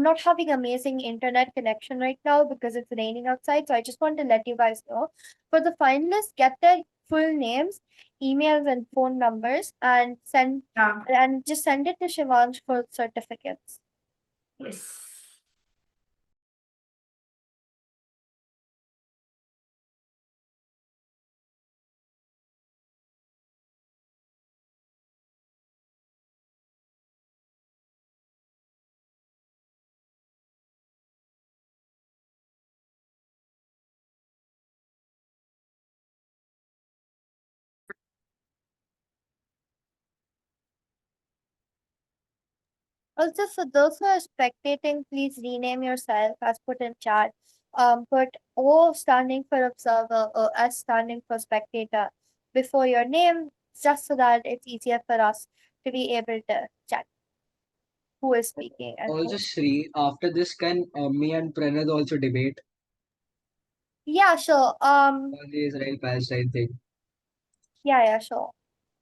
not having amazing internet connection right now because it's raining outside. So I just want to let you guys know. For the finalists, get their full names, emails, and phone numbers, Yeah. and just send it to Shivansh for certificates. Yes. Also, for those who are spectating, please rename yourself as put in chat. Put O standing for observer or S standing for spectator before your name, just so that it's easier for us to be able to check who is speaking and who. Also, Sri, after this, can me and Pranad also debate Yeah, sure. on the Israel-Palestine thing? Yeah, sure.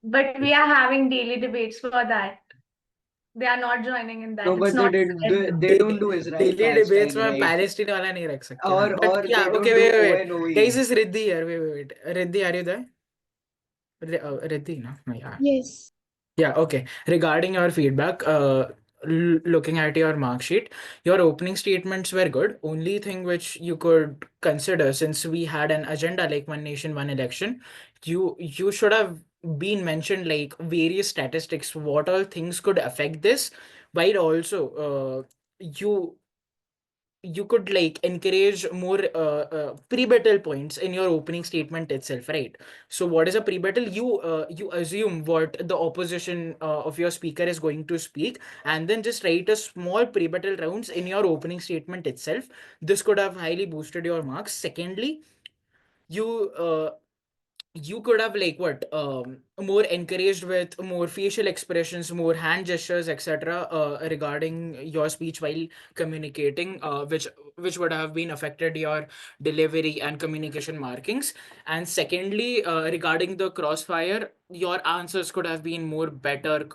But we are having daily debates for that. They are not joining in No, that. It's but they not did. fair. They don't do Daily debates Israel-Palestine, में right? Palestine वाला नहीं रख सकते ना. Or But or yeah, they okay, don't do wait. ONOE. Guys, is Riddhi here? Wait. Riddhi, are you there? Riddhi, no? No, yeah. Yes. Yeah, okay. Regarding your feedback, looking at your mark sheet, your opening statements were good. Only thing which you could consider, since we had an agenda like one nation, one election, you should have been mentioned like various statistics, what all things could affect this, while also you could like encourage more pre-battle points in your opening statement itself, right? So what is a pre-battle? You assume what the opposition of your speaker is going to speak, and then just write a small pre-battle rounds in your opening statement itself. This could have highly boosted your marks. Secondly, you you could have like what more encouraged with more facial expressions, more hand gestures, etc., regarding your speech while communicating, which would have been affected your delivery and communication markings. And secondly, regarding the crossfire, your answers could have been more better,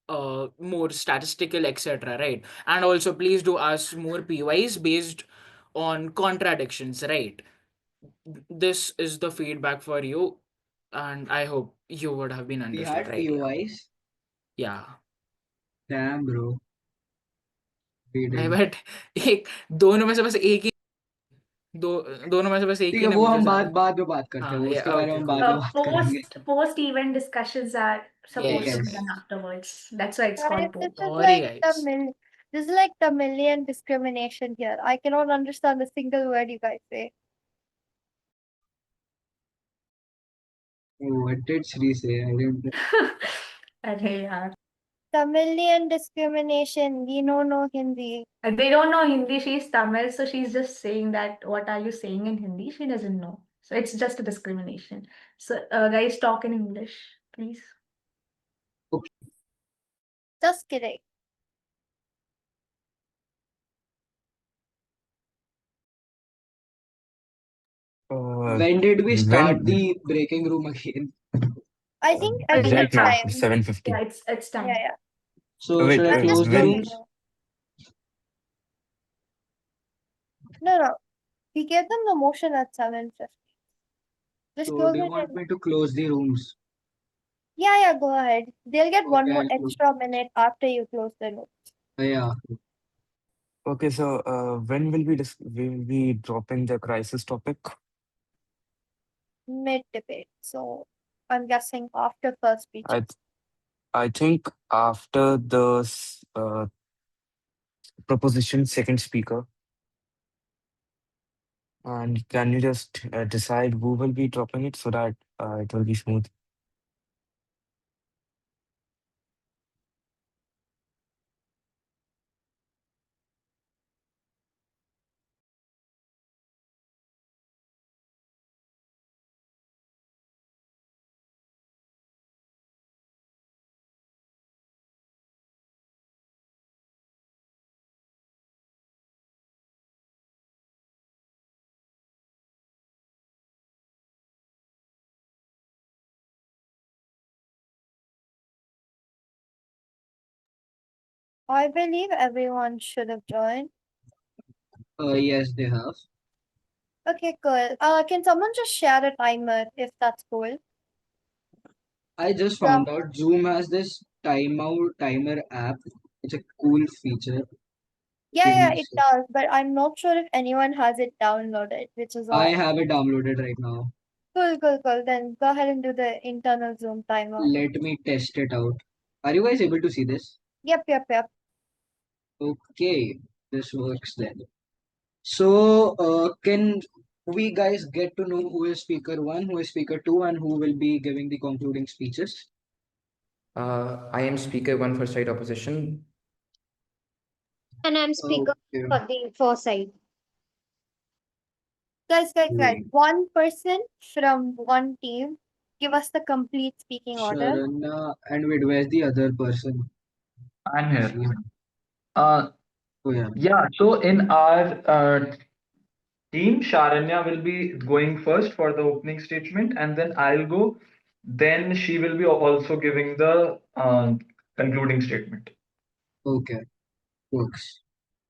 more statistical, etc., right? And also please do ask more PYs based on contradictions, right? This is the feedback for you, and I hope you would have been We understood, had right? Yeah. POIs. Yeah. Damn, bro. We नहीं did. But एक दोनों में से बस एक ही दो दोनों में से बस एक ठीक ही है, ने वो पूछा हम सवाल। बाद में बात करते हैं, हाँ वो या उसके बारे में ओके हम कूल। बाद में बात करेंगे. Post event discussions are supposed to be yes Yes. done afterwards. That's why it's Guys, called this post. is sorry like guys. this is like the million discrimination here. I cannot understand a single word you guys say. Oh, what did Shri say? I didn't. अरे यार. The million discrimination. We know no Hindi. They don't know Hindi. She's Tamil, so she's just saying that what are you saying in Hindi? She doesn't know. So it's just a discrimination. So guys, talk in English, please. Okay. Just kidding. When did we start When the breaking room again? I think It's right it's now, time. time. 7:50. Yeah, it's Yeah, time. yeah. So Wait, should I I'm just close the closing when rooms? them. No, no. We gave them the motion at 7:50. Just So close do you it want and me to close the rooms? yeah, go ahead. They'll get one Okay, more I'll close. extra minute after you close the room. Yeah. okay, so when will we will be dropping the crisis topic? Mid debate. So I'm guessing after first speech. I I think after the proposition second speaker. And can you just decide who will be dropping it so that it will be smooth? I believe everyone should have joined. Yes, they have. Okay, cool. Can someone just share a timer if that's cool? I just From found out Zoom has this timer app. It's a cool feature. Give me yeah, a it sec. does, but I'm not sure if anyone has it downloaded, which is I why. have it downloaded right now. Cool. Then go ahead and do the internal Zoom timer. Let me test it out. Are you guys able to see this? Yep. Okay, this works then. So, can we guys get to know who is speaker one, who is speaker two, and who will be giving the concluding speeches? I am speaker one for side opposition. And I'm speaker Okay, for the foresight. Guys. wait. One person from one team give us the complete speaking order. Sharanya, and wait, where's the other person? I'm here. She- Uh, Oh, yeah. yeah. So in our team, Sharanya will be going first for the opening statement, and then I'll go. Then she will be also giving the concluding statement. Okay, works.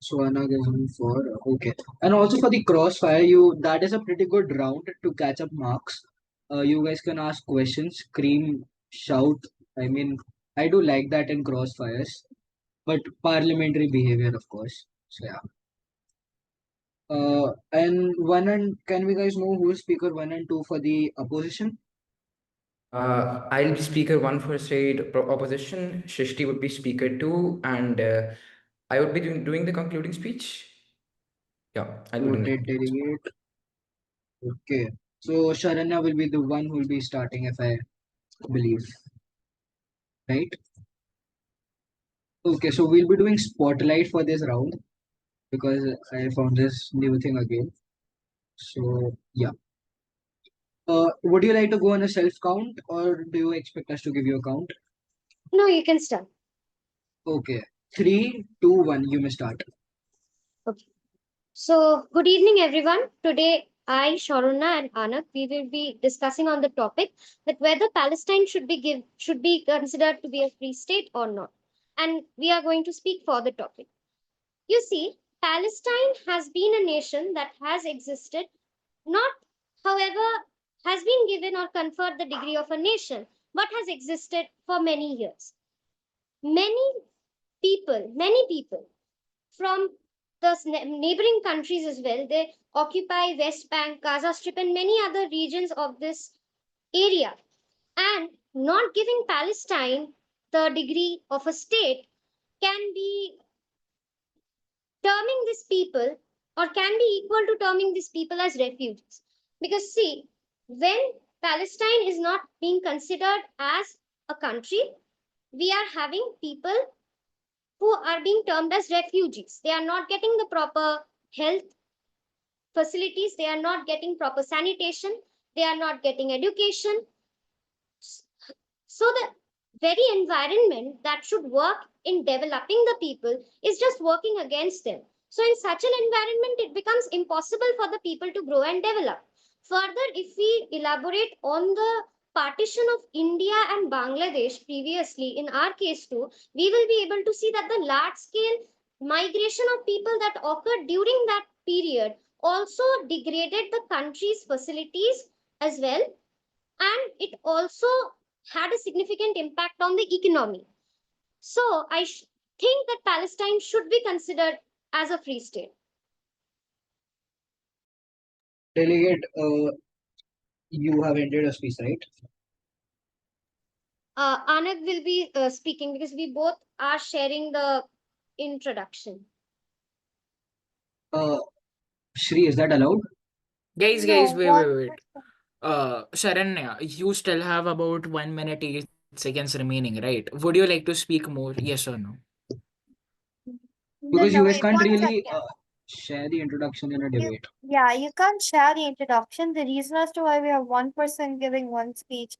So another one for okay, and also for the crossfire, you that is a pretty good round to catch up marks. You guys can ask questions, scream, shout. I mean, I do like that in crossfires, but parliamentary behavior, of course. So yeah. And one and can we guys know who is speaker one and two for the opposition? I'll be speaker one for side opposition. Shishti would be speaker two, and I would be doing the concluding speech. Yeah, I'll be doing Noted, it. delegate. Okay. So Sharanya will be the one who will be starting, if I believe, right? Okay, so we'll be doing spotlight for this round because I found this new thing again. So yeah. Would you like to go on a self count or do you expect us to give you a count? No, you can start. Okay. Three, two, one. You may start. Okay. So, good evening, everyone. Today, I, Sharuna, and Anak, we will be discussing on the topic that whether Palestine should be considered to be a free state or not. And we are going to speak for the topic. You see, Palestine has been a nation that has existed, not, however, has been given or conferred the degree of a nation, but has existed for many years. Many people, many people from the neighboring countries as well. They occupy West Bank, Gaza Strip, and many other regions of this area. And not giving Palestine the degree of a state can be terming these people, or can be equal to terming these people as refugees. Because, see, when Palestine is not being considered as a country, we are having people who are being termed as refugees. They are not getting the proper health facilities, they are not getting proper sanitation, they are not getting education. So the very environment that should work in developing the people is just working against them. So in such an environment, it becomes impossible for the people to grow and develop. Further, if we elaborate on the partition of India and Bangladesh previously, in our case too, we will be able to see that the large scale migration of people that occurred during that period also degraded the country's facilities as well, and it also had a significant impact on the economy. So think that Palestine should be considered as a free state. Delegate, you have ended a speech, right? Anand will be speaking because we both are sharing the introduction. Uh, Shri, is that allowed? Guys, No, wait, one wait, wait. person. Sharanya, you still have about 1 minute 8 seconds remaining, right? Would you like to speak more? Yes or no? No, Because you no, guys wait, can't one really second. share the introduction in a You, debate. yeah, you can't share the introduction. The reason as to why we have one person giving one speech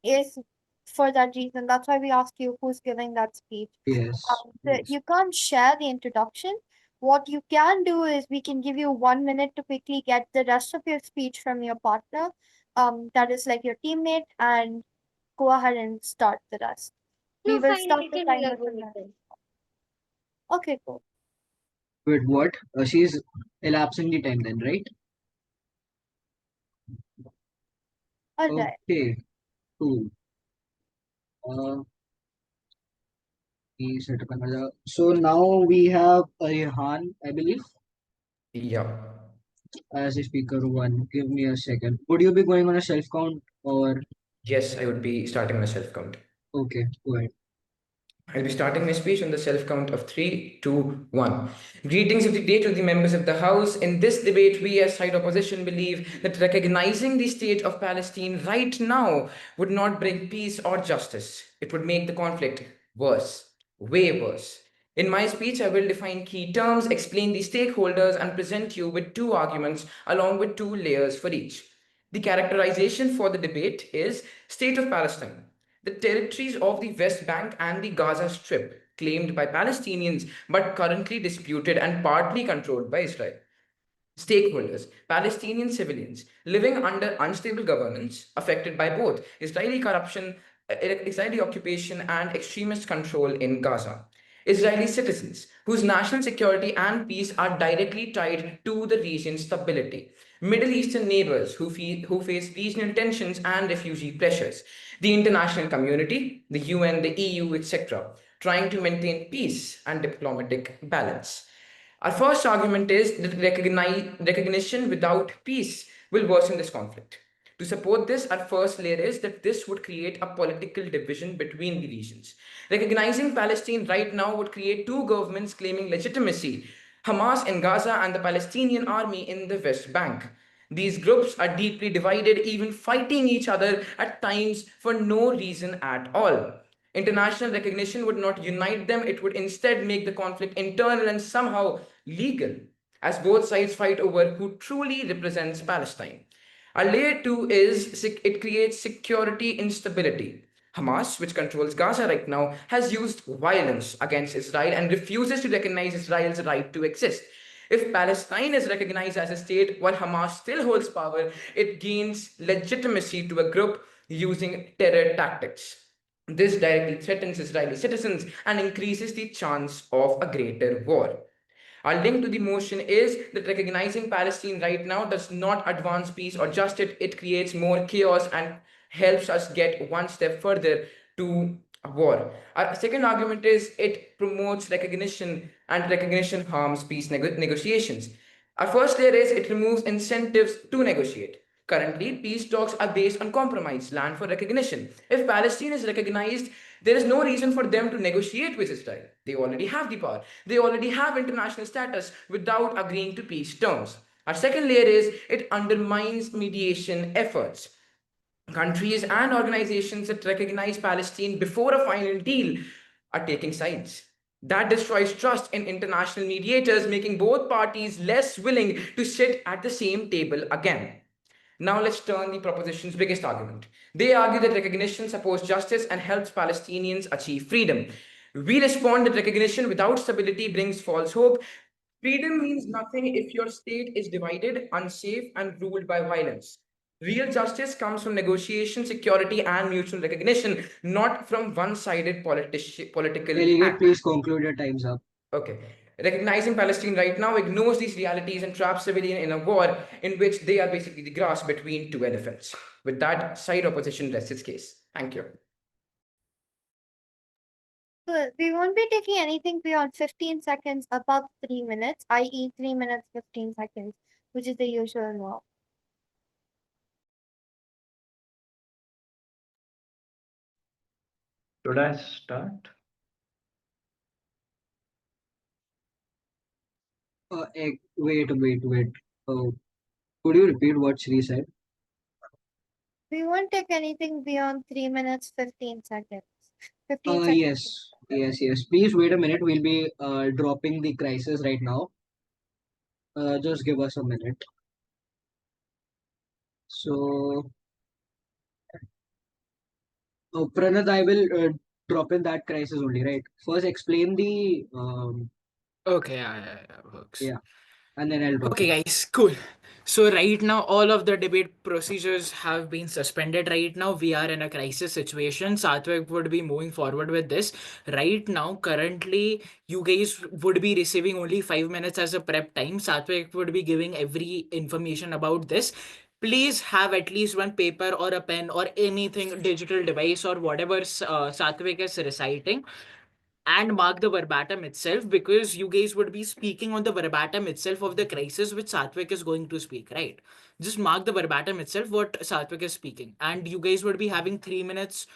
is for that reason. That's why we ask you who's giving that speech. Yes. Yes. You can't share the introduction. What you can do is we can give you 1 minute to quickly get the rest of your speech from your partner, that is like your teammate, and go ahead and start the rest. We No, will fine, start I the can timer from elaborate there. then. Okay, cool. Wait, what? She's elapsing the time then, right? All right. Okay, cool. Uh, we set up another. So now we have Rehan, I believe, Yeah. as a speaker one. Give me a second. Would you be going on a self count or Yes, I would be starting on a self count. okay, go ahead. I'll be starting my speech on the self count of three, two, one. Greetings of the day to the members of the House. In this debate, we as side opposition believe that recognizing the state of Palestine right now would not bring peace or justice. It would make the conflict worse, way worse. In my speech, I will define key terms, explain the stakeholders, and present you with two arguments along with two layers for each. The characterization for the debate is State of Palestine. The territories of the West Bank and the Gaza Strip, claimed by Palestinians but currently disputed and partly controlled by Israel. Stakeholders, Palestinian civilians living under unstable governance, affected by both Israeli corruption, Israeli occupation, and extremist control in Gaza. Israeli citizens, whose national security and peace are directly tied to the region's stability. Middle Eastern neighbors who face regional tensions and refugee pressures. The international community, the UN, the EU, etc., trying to maintain peace and diplomatic balance. Our first argument is that recognition without peace will worsen this conflict. To support this, our first layer is that this would create a political division between the regions. Recognizing Palestine right now would create two governments claiming legitimacy: Hamas in Gaza and the Palestinian army in the West Bank. These groups are deeply divided, even fighting each other at times for no reason at all. International recognition would not unite them, it would instead make the conflict internal and somehow legal, as both sides fight over who truly represents Palestine. A layer two is it creates security instability. Hamas, which controls Gaza right now, has used violence against Israel and refuses to recognize Israel's right to exist. If Palestine is recognized as a state while Hamas still holds power, it gains legitimacy to a group using terror tactics. This directly threatens Israeli citizens and increases the chance of a greater war. Our link to the motion is that recognizing Palestine right now does not advance peace or justice, it creates more chaos and helps us get one step further to a war. Our second argument is it promotes recognition, and recognition harms peace negotiations. Our first layer is it removes incentives to negotiate. Currently, peace talks are based on compromise, land for recognition. If Palestine is recognized, there is no reason for them to negotiate with Israel. They already have the power. They already have international status without agreeing to peace terms. Our second layer is it undermines mediation efforts. Countries and organizations that recognize Palestine before a final deal are taking sides. That destroys trust in international mediators, making both parties less willing to sit at the same table again. Now let's turn the proposition's biggest argument. They argue that recognition supports justice and helps Palestinians achieve freedom. We respond that recognition without stability brings false hope. Freedom means nothing if your state is divided, unsafe, and ruled by violence. Real justice comes from negotiation, security, and mutual recognition, not from one sided political Delegate, act. please conclude, your time's up. Okay. Recognizing Palestine right now ignores these realities and traps civilians in a war in which they are basically the grass between two elephants. With that, side opposition rests its case. Thank you. So we won't be taking anything beyond 15 seconds above 3 minutes, i.e. 3 minutes 15 seconds, which is the usual norm. Should I start? Wait. Could you repeat what Shri said? We won't take anything beyond 3 minutes 15 seconds. 15 seconds. Yes. Please wait a minute. We'll be dropping the crisis right now. Just give us a minute. So, Pranad, I will drop in that crisis only, right? First, explain the Okay, yeah, works. yeah, and then I'll drop Okay, it. guys, cool. So right now, all of the debate procedures have been suspended. Right now, we are in a crisis situation. Satvik would be moving forward with this. Right now, currently, you guys would be receiving only 5 minutes as a prep time. Satvik would be giving every information about this. Please have at least one paper or a pen or anything, digital device or whatever Satvik is reciting, and mark the verbatim itself, because you guys would be speaking on the verbatim itself of the crisis which Satvik is going to speak, right? Just mark the verbatim itself what Satvik is speaking, and you guys would be having 3 minutes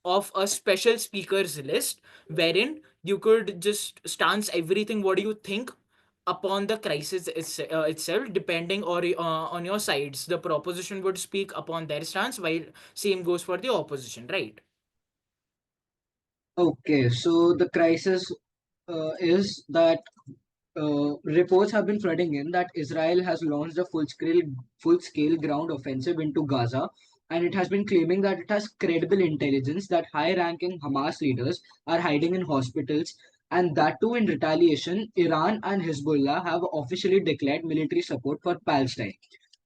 of a special speakers list wherein you could just stance everything what do you think upon the crisis itself, depending or on your sides. The proposition would speak upon their stance, while same goes for the opposition, right? Okay, so the crisis is that reports have been flooding in that Israel has launched a full scale ground offensive into Gaza, and it has been claiming that it has credible intelligence that high-ranking Hamas leaders are hiding in hospitals, and that too in retaliation, Iran and Hezbollah have officially declared military support for Palestine.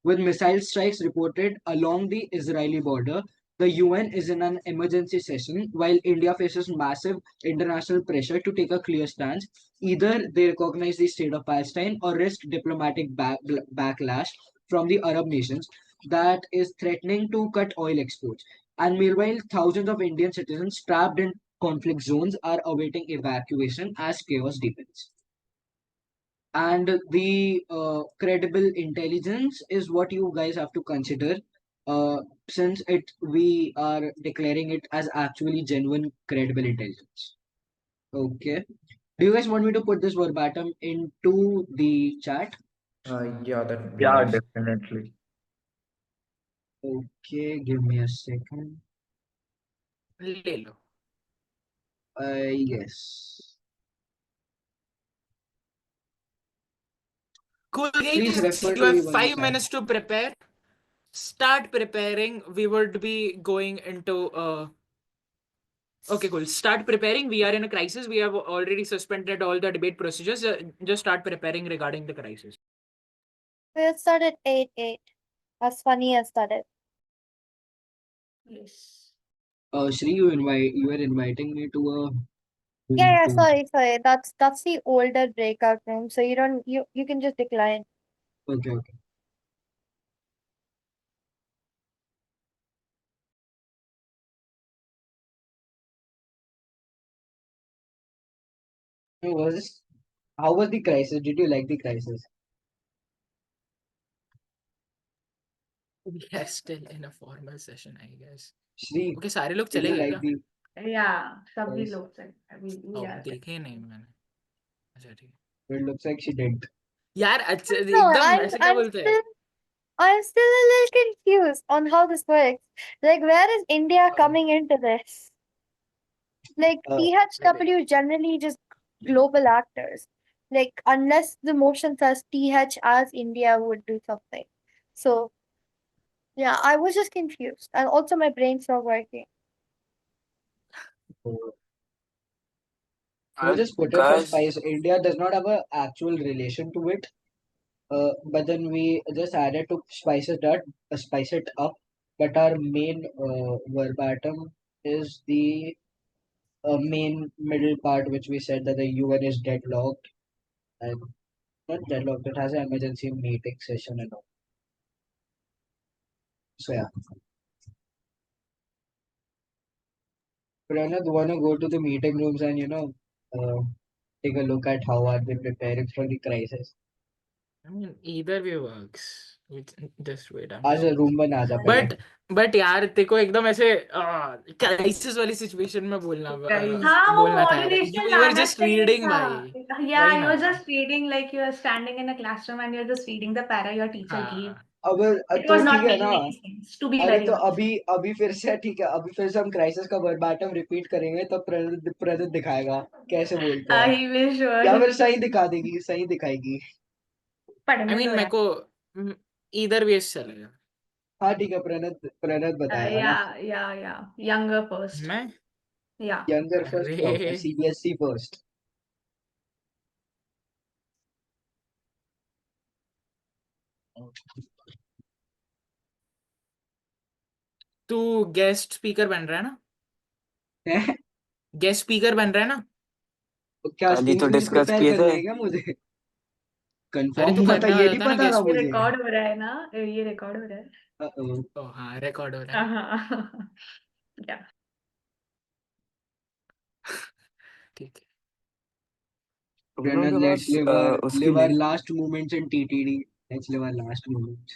With missile strikes reported along the Israeli border, the UN is in an emergency session while India faces massive international pressure to take a clear stance. Either they recognize the state of Palestine or risk diplomatic backlash from the Arab nations that is threatening to cut oil exports. And meanwhile, thousands of Indian citizens trapped in conflict zones are awaiting evacuation as chaos deepens. And the credible intelligence is what you guys have to consider, since it we are declaring it as actually genuine credible intelligence. Okay, do you guys want me to put this verbatim into the chat? Yeah, that would be Yeah, nice. definitely. Okay, give me a second. ले लो. Yes, Cool, please guys. refer You to have the one five side. minutes to prepare. Start preparing. We would be going into. Okay, cool. Start preparing. We are in a crisis. We have already suspended all the debate procedures. Just start preparing regarding the crisis. We'll start at 8-8. As funny as that is. Yes. Shri, you were inviting me to a Yeah, to sorry. That's the older breakout room. So you can just decline. okay. How was the crisis? Did you like the crisis? We are still in a formal session, I guess. Shri, Okay, सारे लोग did चले you गए like क्या? the Yeah, सभी crisis? लोग चल we Oh, are देखे ही नहीं मैंने. अच्छा ठीक. It looks like she didn't. यार अच्छा No, एकदम ऐसे क्या बोलते हैं? I'm still a little confused on how this works. Like, where is India Oh, coming into this? Like, Uh, THW generally just global actors. Like, unless the motion says TH as India would do something. So, yeah, I was just confused. And also, my brain's not working. we'll just put it for Guys, spice. India does not have a actual relation to it. But then we just added to spice it up. But our main verbatim is the main middle part, which we said that the UN is deadlocked and not deadlocked. It has an emergency meeting session and all. So yeah, Pranad, wanna go to the meeting rooms and take a look at how are they preparing for the crisis. I mean either way works. Just wait, I'm आज just room बना जा पहले. But यार तेरे को एकदम ऐसे crisis वाली सिचुएशन में guys. हाँ वो बोलना था यार. motivational You were लाना just चाहिए reading था. भाई. Yeah, वही I ना. was just reading like you are standing in a classroom and you're just reading the para your teacher gave. हाँ. अब It तो was ठीक not है ना. making any sense, to be अरे very तो honest. अभी अभी फिर से ठीक है. अभी फिर से हम क्राइसिस का वर्बाटम रिपीट करेंगे तो प्रदीप दिखाएगा कैसे बोलते हैं. He will या sure. फिर सही दिखा देगी, सही दिखाएगी. I पढ़ने mean दो मेरे यार. को either way चलेगा. हाँ ठीक है. प्रणत प्रणत बताएगा ना. Yeah. Younger first. मैं Yeah. यंगर फर्स्ट कब? अरे सीबीएसई फर्स्ट. तू गेस्ट स्पीकर बन रहा है ना? है. गेस्ट स्पीकर बन रहा है ना? तो क्या कल ही तो स्पीच डिस्कस प्रिपेयर किए थे। करने है क्या मुझे? अरे कंफर्म तू हुआ था, करने ये वाला नहीं था ना पता था गेस्ट. ये मुझे. रिकॉर्ड हो रहा है ना, ये रिकॉर्ड हो रहा है. ओ हाँ रिकॉर्ड हो रहा है. हाँ. Yeah. ठीक है. तुम लोगों प्रणत, के लेट्स पास उसकी live our link last moments in TTD. Let's live our last moments.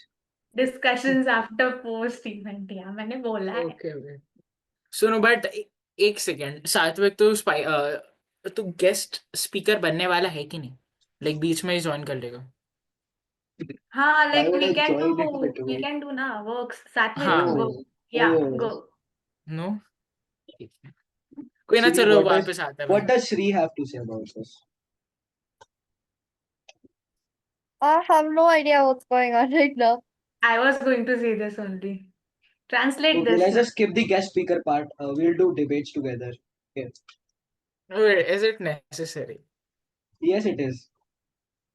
Discussions after post event. या मैंने बोला है. Okay okay. सुनो बट एक सेकेंड. सात्विक तू गेस्ट स्पीकर बनने वाला है कि नहीं? लाइक बीच में ही ज्वाइन कर लेगा. हाँ, Why like would I join it we between? can do ना works. Satvik, हाँ. go. Oh, Yeah, oh. go. No. कोई ना, Shri, चलो वापस आता है what भाई. does Shri have to say about this? I have no idea what's going on right now. I was going to say this only. Translate Okay, this let's now. just skip the guest speaker part. We'll do debates together. Okay. Wait, is it necessary? Yes, it is.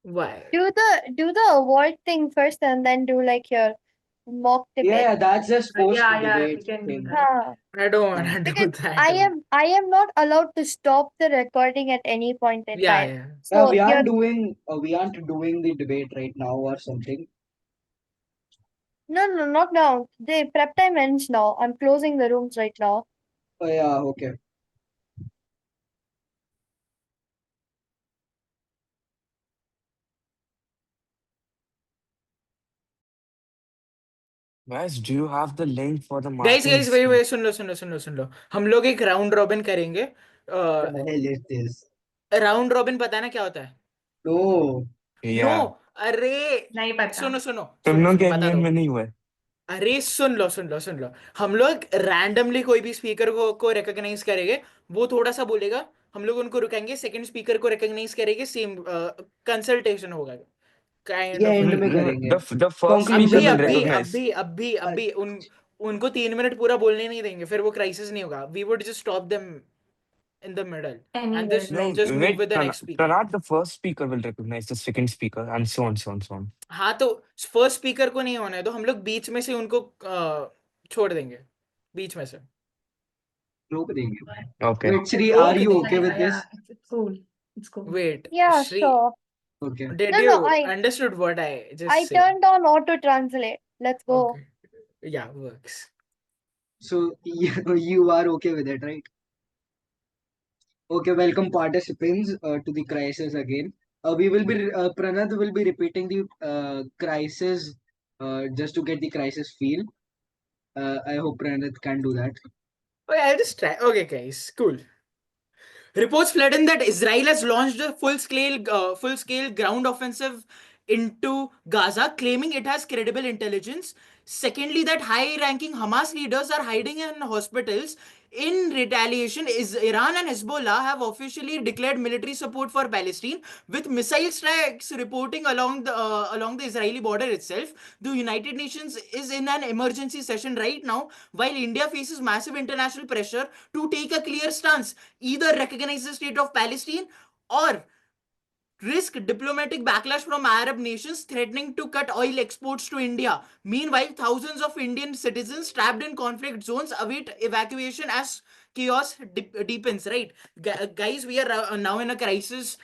Why? Do the award thing first and then do like your mock debate. Yeah, that's just post Yeah, we debate can do thing. that. Huh. I don't want to Because do that. I am not allowed to stop the recording at any point in Yeah, time. yeah. So we you're aren't doing the debate right now or something. no, not now. The prep time ends now. I'm closing the rooms right now. Oh yeah, okay. guys, do you have the link for the guys guys Martin's? वही सुन लो. हम लोग एक round robin करेंगे. The hell is this? Round robin पता है ना क्या होता है? No. नो. Yeah, अरे नहीं पता. तुम लोग के बता एलियन दो. में नहीं हुआ है। अरे सुन लो. हम लोग रैंडमली कोई भी स्पीकर को रिकॉग्नाइज करेंगे. वो थोड़ा सा बोलेगा, हम लोग उनको रुकेंगे, सेकंड स्पीकर को रिकॉग्नाइज करेंगे, सेम कंसल्टेशन होगा काइंड ये ऑफ एंड लाइक में दैट. करेंगे. The first speaker Conclusion will बताएंगे. recognize. अभी उनको 3 मिनट पूरा बोलने नहीं देंगे, फिर वो क्राइसिस नहीं होगा. We would just stop them in the middle and Anyway. just No, just move wait, with the next speaker. Pranat, the first speaker will recognize the second speaker, and so on, so on, so on. हाँ तो first speaker को नहीं होना है तो हम लोग बीच में से उनको छोड़ देंगे, बीच में से. रोक देंगे. Okay. Wait, Shri, are रोक you देंगे. okay with this? It's cool. It's cool. Wait, Yeah, Shri, sure. Okay. did No, you I understood what I just I said? turned on auto translate. Let's go. Okay, yeah, works. So you are okay with it, right? Okay, welcome participants to the crisis again. We will be Pranath will be repeating the crisis just to get the crisis feel. I hope Pranath can do that. Okay, I'll just try. Okay, guys, cool. Reports flood in that Israel has launched a full-scale ground offensive into Gaza, claiming it has credible intelligence. Secondly, that high-ranking Hamas leaders are hiding in hospitals. In retaliation, Iran and Hezbollah have officially declared military support for Palestine, with missile strikes reporting along the Israeli border itself. The United Nations is in an emergency session right now, while India faces massive international pressure to take a clear stance, either recognize the state of Palestine or risk diplomatic backlash from Arab nations threatening to cut oil exports to India. Meanwhile, thousands of Indian citizens trapped in conflict zones await evacuation as chaos deepens, right? Guys, we are now in a crisis.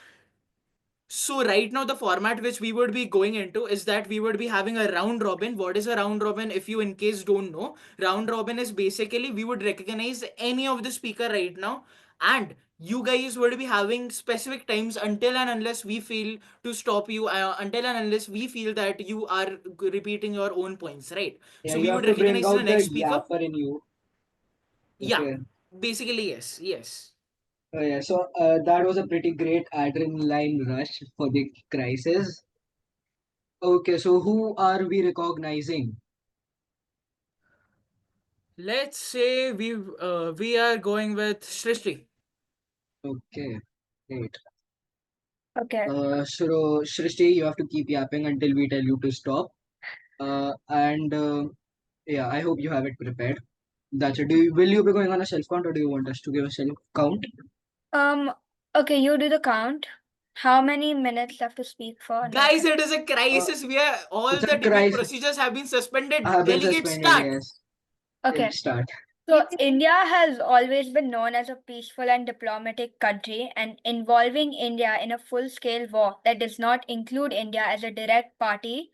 So right now the format which we would be going into is that we would be having a round robin. What is a round robin? If you in case don't know, round robin is basically we would recognize any of the speaker right now, and you guys would be having specific times until and unless we feel to stop you, until and unless we feel that you are repeating your own points, right? Yeah, So we you would have to bring recognize the out the next speaker. yapper in you. Yeah, Okay. basically yes. Yeah, so that was a pretty great adrenaline rush for the crisis. Okay, so who are we recognizing? Let's say we are going with Srishti. Okay, great. Okay. So Shrishti, you have to keep yapping until we tell you to stop. And yeah, I hope you have it prepared. That's it. Will you be going on a self count or do you want us to give a self count? Um, okay, you do the count. How many minutes left to speak for? Guys, Like, it is a Uh, crisis where all it's the a debate crisis. procedures have been suspended. Have been Delegates suspended, start. yes. okay. Start. So, India has always been known as a peaceful and diplomatic country, and involving India in a full scale war that does not include India as a direct party,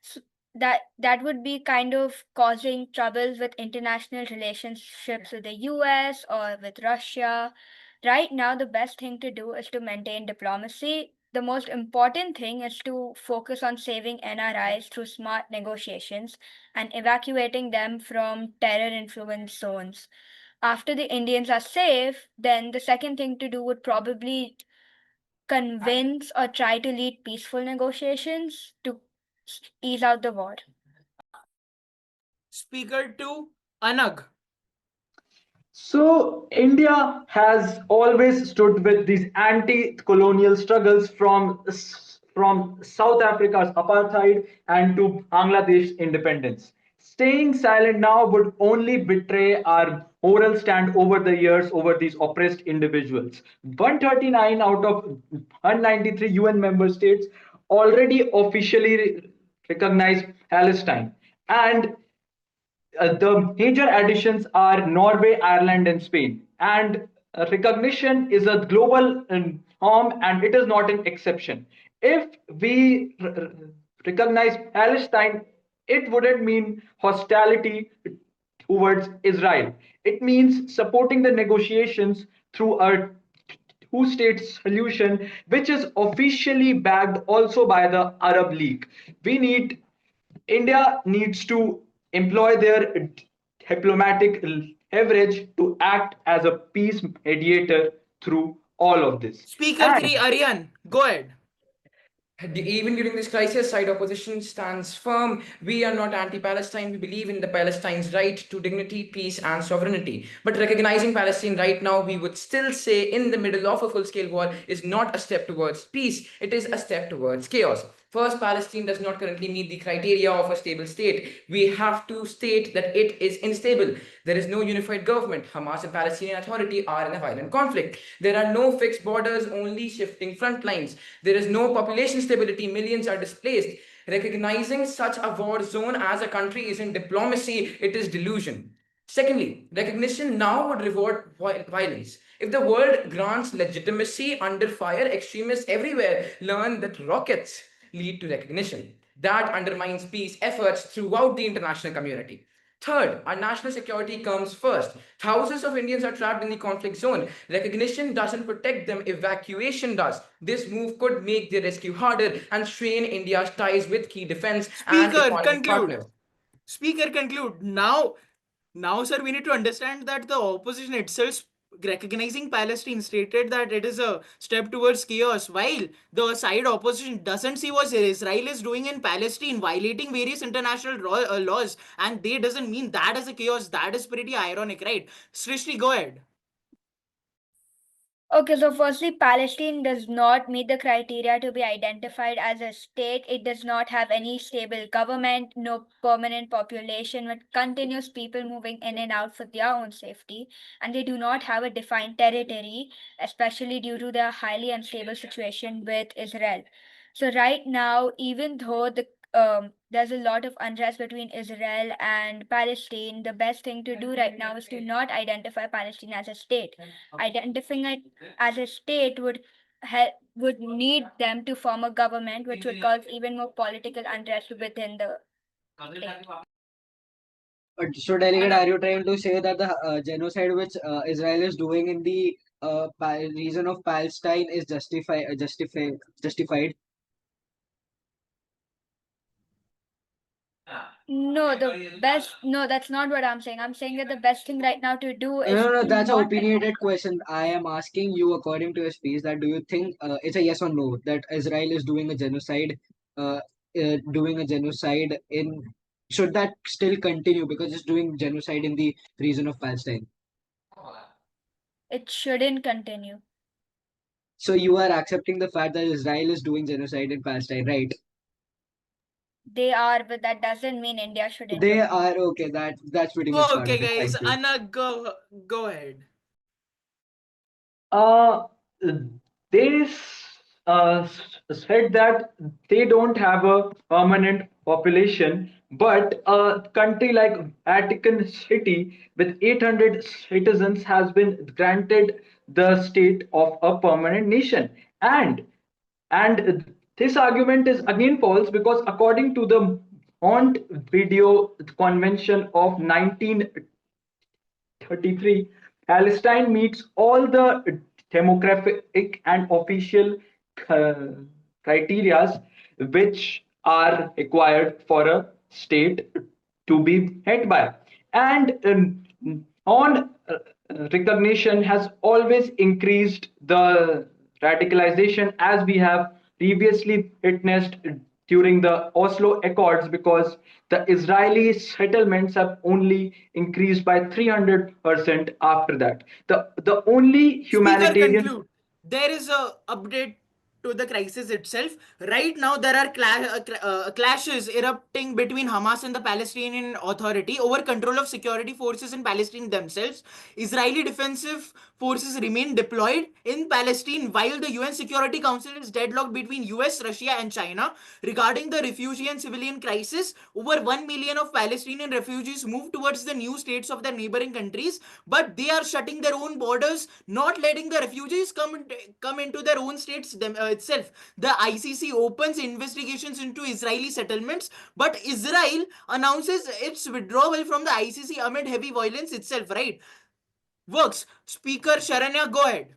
s- that would be kind of causing troubles with international relationships with the US or with Russia. Right now, the best thing to do is to maintain diplomacy. The most important thing is to focus on saving NRIs through smart negotiations and evacuating them from terror influenced zones. After the Indians are safe, then the second thing to do would probably convince or try to lead peaceful negotiations to ease out the war. Speaker 2, Anag. So India has always stood with these anti-colonial struggles from South Africa's apartheid and to Bangladesh's independence. Staying silent now would only betray our moral stand over the years over these oppressed individuals. 139 out of 193 UN member states already officially recognize Palestine, and the major additions are Norway, Ireland, and Spain. And recognition is a global norm and it is not an exception. If we recognize Palestine, it wouldn't mean hostility towards Israel. It means supporting the negotiations through a two-state solution, which is officially backed also by the Arab League. We need India needs to employ their diplomatic leverage to act as a peace mediator through all of this. Speaker And 3, Aryan. Go ahead. Even during this crisis, side opposition stands firm. We are not anti-Palestine. We believe in the Palestine's right to dignity, peace, and sovereignty. But recognizing Palestine right now, we would still say in the middle of a full-scale war is not a step towards peace. It is a step towards chaos. First, Palestine does not currently meet the criteria of a stable state. We have to state that it is unstable. There is no unified government. Hamas and Palestinian Authority are in a violent conflict. There are no fixed borders, only shifting front lines. There is no population stability. Millions are displaced. Recognizing such a war zone as a country isn't diplomacy, it is delusion. Secondly, recognition now would reward violence. If the world grants legitimacy under fire, extremists everywhere learn that rockets lead to recognition. That undermines peace efforts throughout the international community. Third, our national security comes first. Thousands of Indians are trapped in the conflict zone. Recognition doesn't protect them, evacuation does. This move could make the rescue harder and strain India's ties with key defense and Speaker, economic conclude. partners. Speaker, conclude. Now, sir, we need to understand that the opposition itself recognizing Palestine stated that it is a step towards chaos, while the side opposition doesn't see what Israel is doing in Palestine, violating various international laws, and they doesn't mean that as a chaos. That is pretty ironic, right? Srishti, go ahead. Okay, so firstly, Palestine does not meet the criteria to be identified as a state. It does not have any stable government, no permanent population with continuous people moving in and out for their own safety, and they do not have a defined territory, especially due to their highly unstable situation with Israel. So right now, even though there's a lot of unrest between Israel and Palestine, the best thing to do right now is to not identify Palestine as a state. Identifying it as a state would need them to form a government, which would cause even more political unrest within the state. So, delegate, are you trying to say that the genocide which Israel is doing in the region of Palestine is justified? No, that's not what I'm saying. I'm saying that the best thing right now to do No, is no, no, to that's an not. opinionated question. I am asking you, according to your speech, that do you think it's a yes or no that Israel is doing a genocide in? Should that still continue because it's doing genocide in the region of Palestine? It shouldn't continue. So you are accepting the fact that Israel is doing genocide in Palestine, right? They are, but that doesn't mean India shouldn't. They are okay. That's pretty much part Okay, of it. guys, Thank you. Anna, go ahead. Uh, they said that they don't have a permanent population, but a country like Vatican City with 800 citizens has been granted the state of a permanent nation. And this argument is again false because according to the Montevideo Convention of 1933, Palestine meets all the demographic and official uh, criteria which are required for a state to be head by. And on recognition has always increased the radicalization as we have previously witnessed during the Oslo Accords because the Israeli settlements have only increased by 300% after that. The only Speaker, humanitarian. conclude. There is a update to the crisis itself. Right now, there are clashes erupting between Hamas and the Palestinian Authority over control of security forces in Palestine themselves. Israeli defensive forces remain deployed in Palestine while the UN Security Council is deadlocked between US, Russia, and China regarding the refugee and civilian crisis. Over 1 million of Palestinian refugees move towards the new states of their neighboring countries, but they are shutting their own borders, not letting the refugees come into their own states itself. The ICC opens investigations into Israeli settlements, but Israel announces its withdrawal from the ICC amid heavy violence itself, right? Works. Speaker Sharanya, go ahead.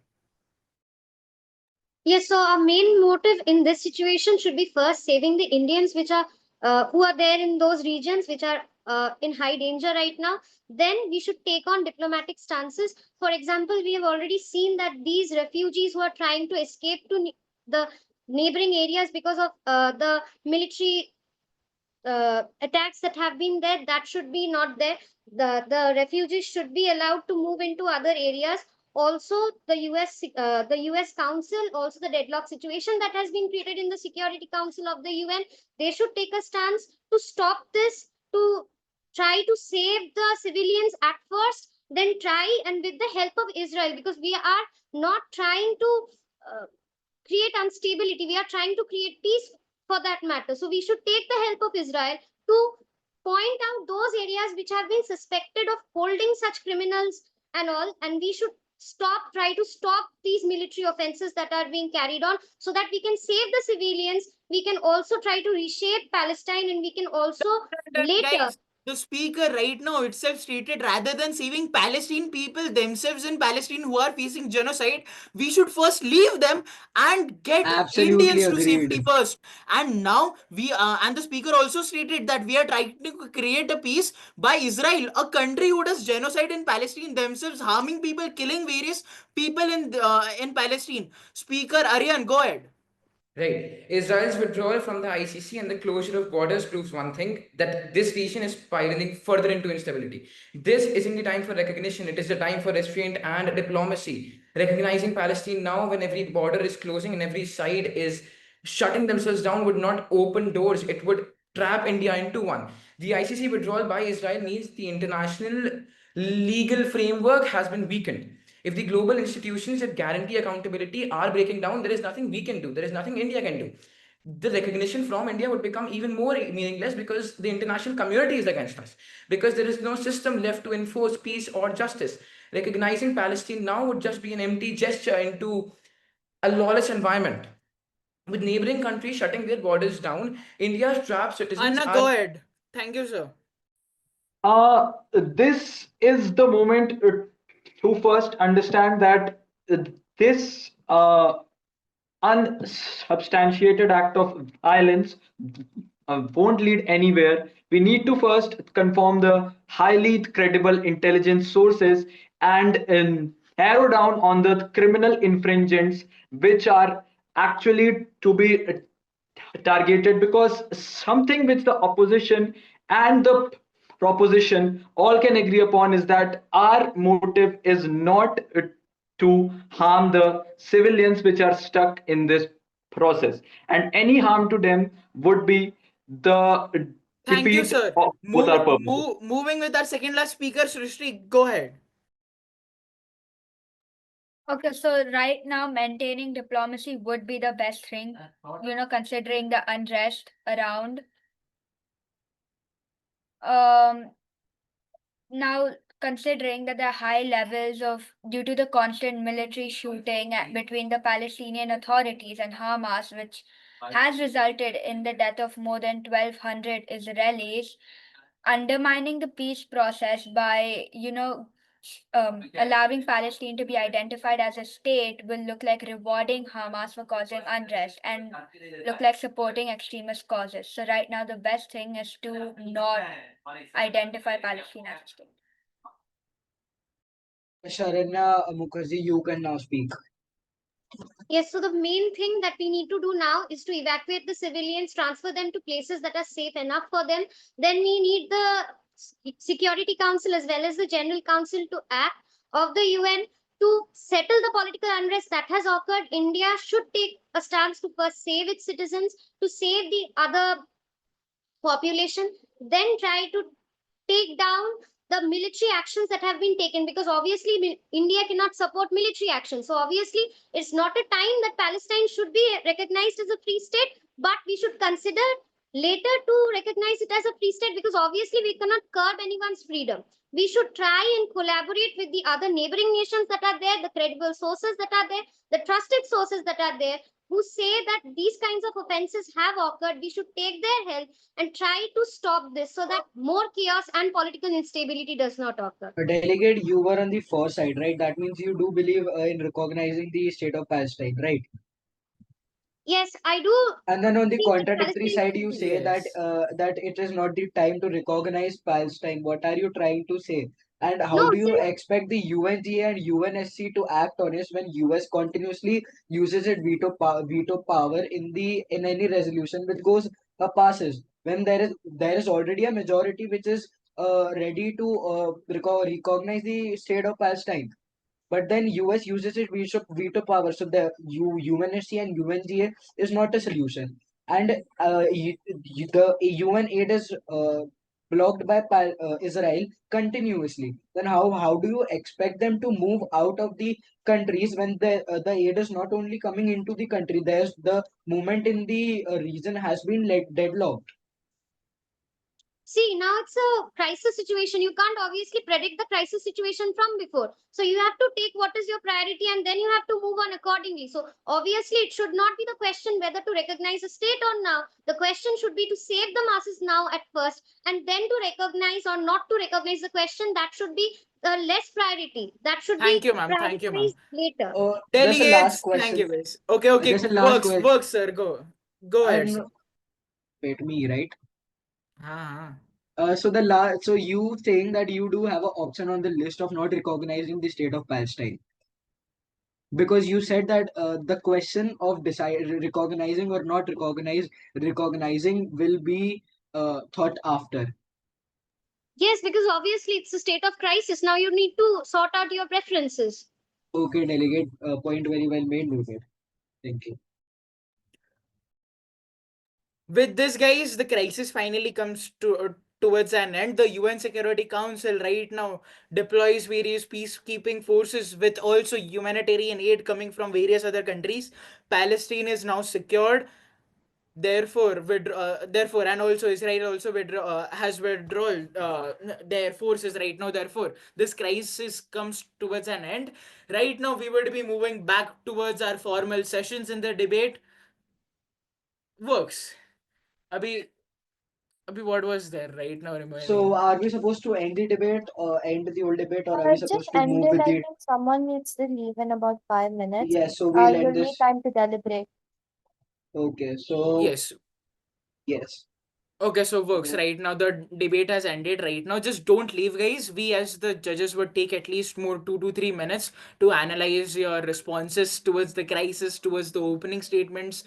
Yes, so our main motive in this situation should be first saving the Indians which are who are there in those regions which are in high danger right now. Then we should take on diplomatic stances. For example, we have already seen that these refugees who are trying to escape to the neighboring areas because of the military attacks that have been there, that should be not there. The refugees should be allowed to move into other areas. Also, the US Council, also the deadlock situation that has been created in the Security Council of the UN, they should take a stance to stop this, to try to save the civilians at first, then try and with the help of Israel, because we are not trying to uh, create instability. We are trying to create peace for that matter. So we should take the help of Israel to point out those areas which have been suspected of holding such criminals and all, and we should try to stop these military offenses that are being carried on so that we can save the civilians. We can also try to reshape Palestine, and we can also later. Guys, The speaker right now itself stated rather than saving Palestinian people themselves in Palestine who are facing genocide, we should first leave them and get Absolutely Indians to agreed. safety first. And now and the speaker also stated that we are trying to create a peace by Israel, a country who does genocide in Palestine themselves, harming people, killing various people in Palestine. Speaker Aryan, go ahead. Right. Israel's withdrawal from the ICC and the closure of borders proves one thing, that this region is spiraling further into instability. This isn't the time for recognition, it is the time for restraint and diplomacy. Recognizing Palestine now, when every border is closing and every side is shutting themselves down, would not open doors, it would trap India into one. The ICC withdrawal by Israel means the international legal framework has been weakened. If the global institutions that guarantee accountability are breaking down, there is nothing we can do. There is nothing India can do. The recognition from India would become even more meaningless because the international community is against us. Because there is no system left to enforce peace or justice. Recognizing Palestine now would just be an empty gesture into a lawless environment. With neighboring countries shutting their borders down, India's trapped citizens Anna, are. go ahead. Thank you, sir. This is the moment to first understand that this unsubstantiated act of violence won't lead anywhere. We need to first confirm the highly credible intelligence sources and narrow down on the criminal infringements which are actually to be targeted, because something which the opposition and the proposition all can agree upon is that our motive is not to harm the civilians which are stuck in this process, and any harm to them would be the Thank you, defeat sir. of both our purposes. Moving with our second last speaker, Srishti, go ahead. Okay, so right now maintaining diplomacy would be the best thing, considering the unrest around. Um, Now, considering that there are high levels of, due to the constant military shooting between the Palestinian authorities and Hamas, which has resulted in the death of more than 1,200 Israelis, undermining the peace process by, allowing Palestine to be identified as a state will look like rewarding Hamas for causing unrest and look like supporting extremist causes. So right now, the best thing is to not identify Palestine as a state. Sharanya Mukherjee, you can now speak. Yes, so the main thing that we need to do now is to evacuate the civilians, transfer them to places that are safe enough for them. Then we need the Security Council as well as the General Council to act of the UN to settle the political unrest that has occurred. India should take a stance to first save its citizens, to save the other population, then try to take down the military actions that have been taken, because obviously India cannot support military action. So obviously it's not a time that Palestine should be recognized as a free state, but we should consider later to recognize it as a free state, because obviously we cannot curb anyone's freedom. We should try and collaborate with the other neighboring nations that are there, the credible sources that are there, the trusted sources that are there, who say that these kinds of offenses have occurred. We should take their help and try to stop this so that more chaos and political instability does not occur. Delegate, you were on the first side, right? That means you do believe in recognizing the state of Palestine, right? Yes, I do And then on the think that contradictory Palestine side, should you be. say that Yes. that it is not the time to recognize Palestine. What are you trying to say? And No, how do you since expect the UNGA and UNSC to act on it when US continuously uses its veto power in any resolution which goes passes, when there is already a majority which is ready to recognize the state of Palestine, but then US uses its veto power. So the UNSC and UNGA is not a solution, and the UN aid is blocked by Israel continuously. Then how do you expect them to move out of the countries when the aid is not only coming into the country? There's the movement in the region has been deadlocked. see, now it's a crisis situation. You can't obviously predict the crisis situation from before. So you have to take what is your priority and then you have to move on accordingly. So obviously, it should not be the question whether to recognize a state or now. The question should be to save the masses now at first and then to recognize or not to recognize the question that should be less priority. That should Thank be you, ma'am. Thank you, ma'am. prioritized later. Just a last Delegates, thank question. you, guys. Okay, okay, Just a last works, question. works, sir. Go ahead, sir. Wait, me, right? Uh-huh. So you think that you do have an option on the list of not recognizing the state of Palestine because you said that the question of recognizing or not recognizing will be thought after. Yes, because obviously it's a state of crisis. Now you need to sort out your preferences. Okay, delegate, point very well made, noted. Thank you. With this, guys, the crisis finally comes towards an end. The UN Security Council right now deploys various peacekeeping forces with also humanitarian aid coming from various other countries. Palestine is now secured. Therefore, and also Israel also has withdrawn their forces right now. Therefore, this crisis comes towards an end. Right now, we would be moving back towards our formal sessions in the debate. Works. Abhi, what was there right now So remaining? are we supposed to end the debate or end the whole debate, or are we Just supposed to move ended. with I the? think someone needs to leave in about 5 minutes. Yes, so we'll You'll end need this. time to deliberate. Okay, so Yes. yes. Okay, so works So right now. The debate has ended right now. Just don't leave, guys. We, as the judges, would take at least more 2 to 3 minutes to analyze your responses towards the crisis, towards the opening statements,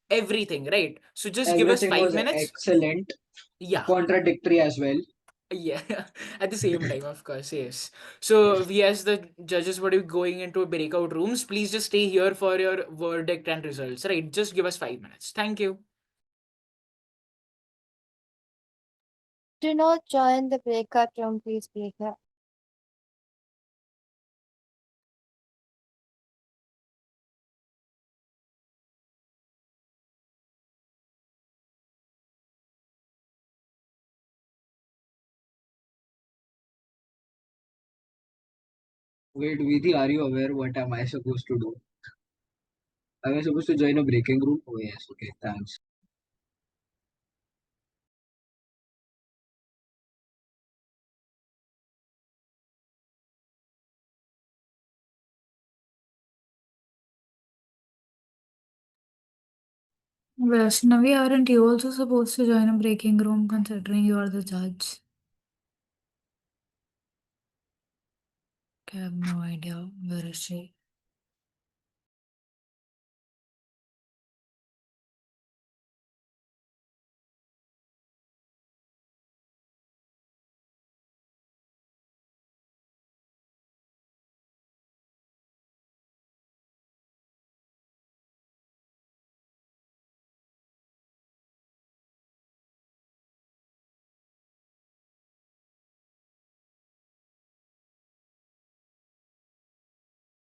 everything, right? So just give us everything five was minutes. excellent, Yeah. contradictory as well. Yeah, at the same time, of course, yes. So we, as the judges, would be going into breakout rooms. Please just stay here for your verdict and results, right? Just give us 5 minutes. Thank you. Do not join the breakout room, please be here. Wait, Vidhi, are you aware what am I supposed to do? Am I supposed to join a breaking room? Oh yes, okay, thanks. Vaishnavi, aren't you also supposed to join a breaking room considering you are the judge? I have no idea. Where is she?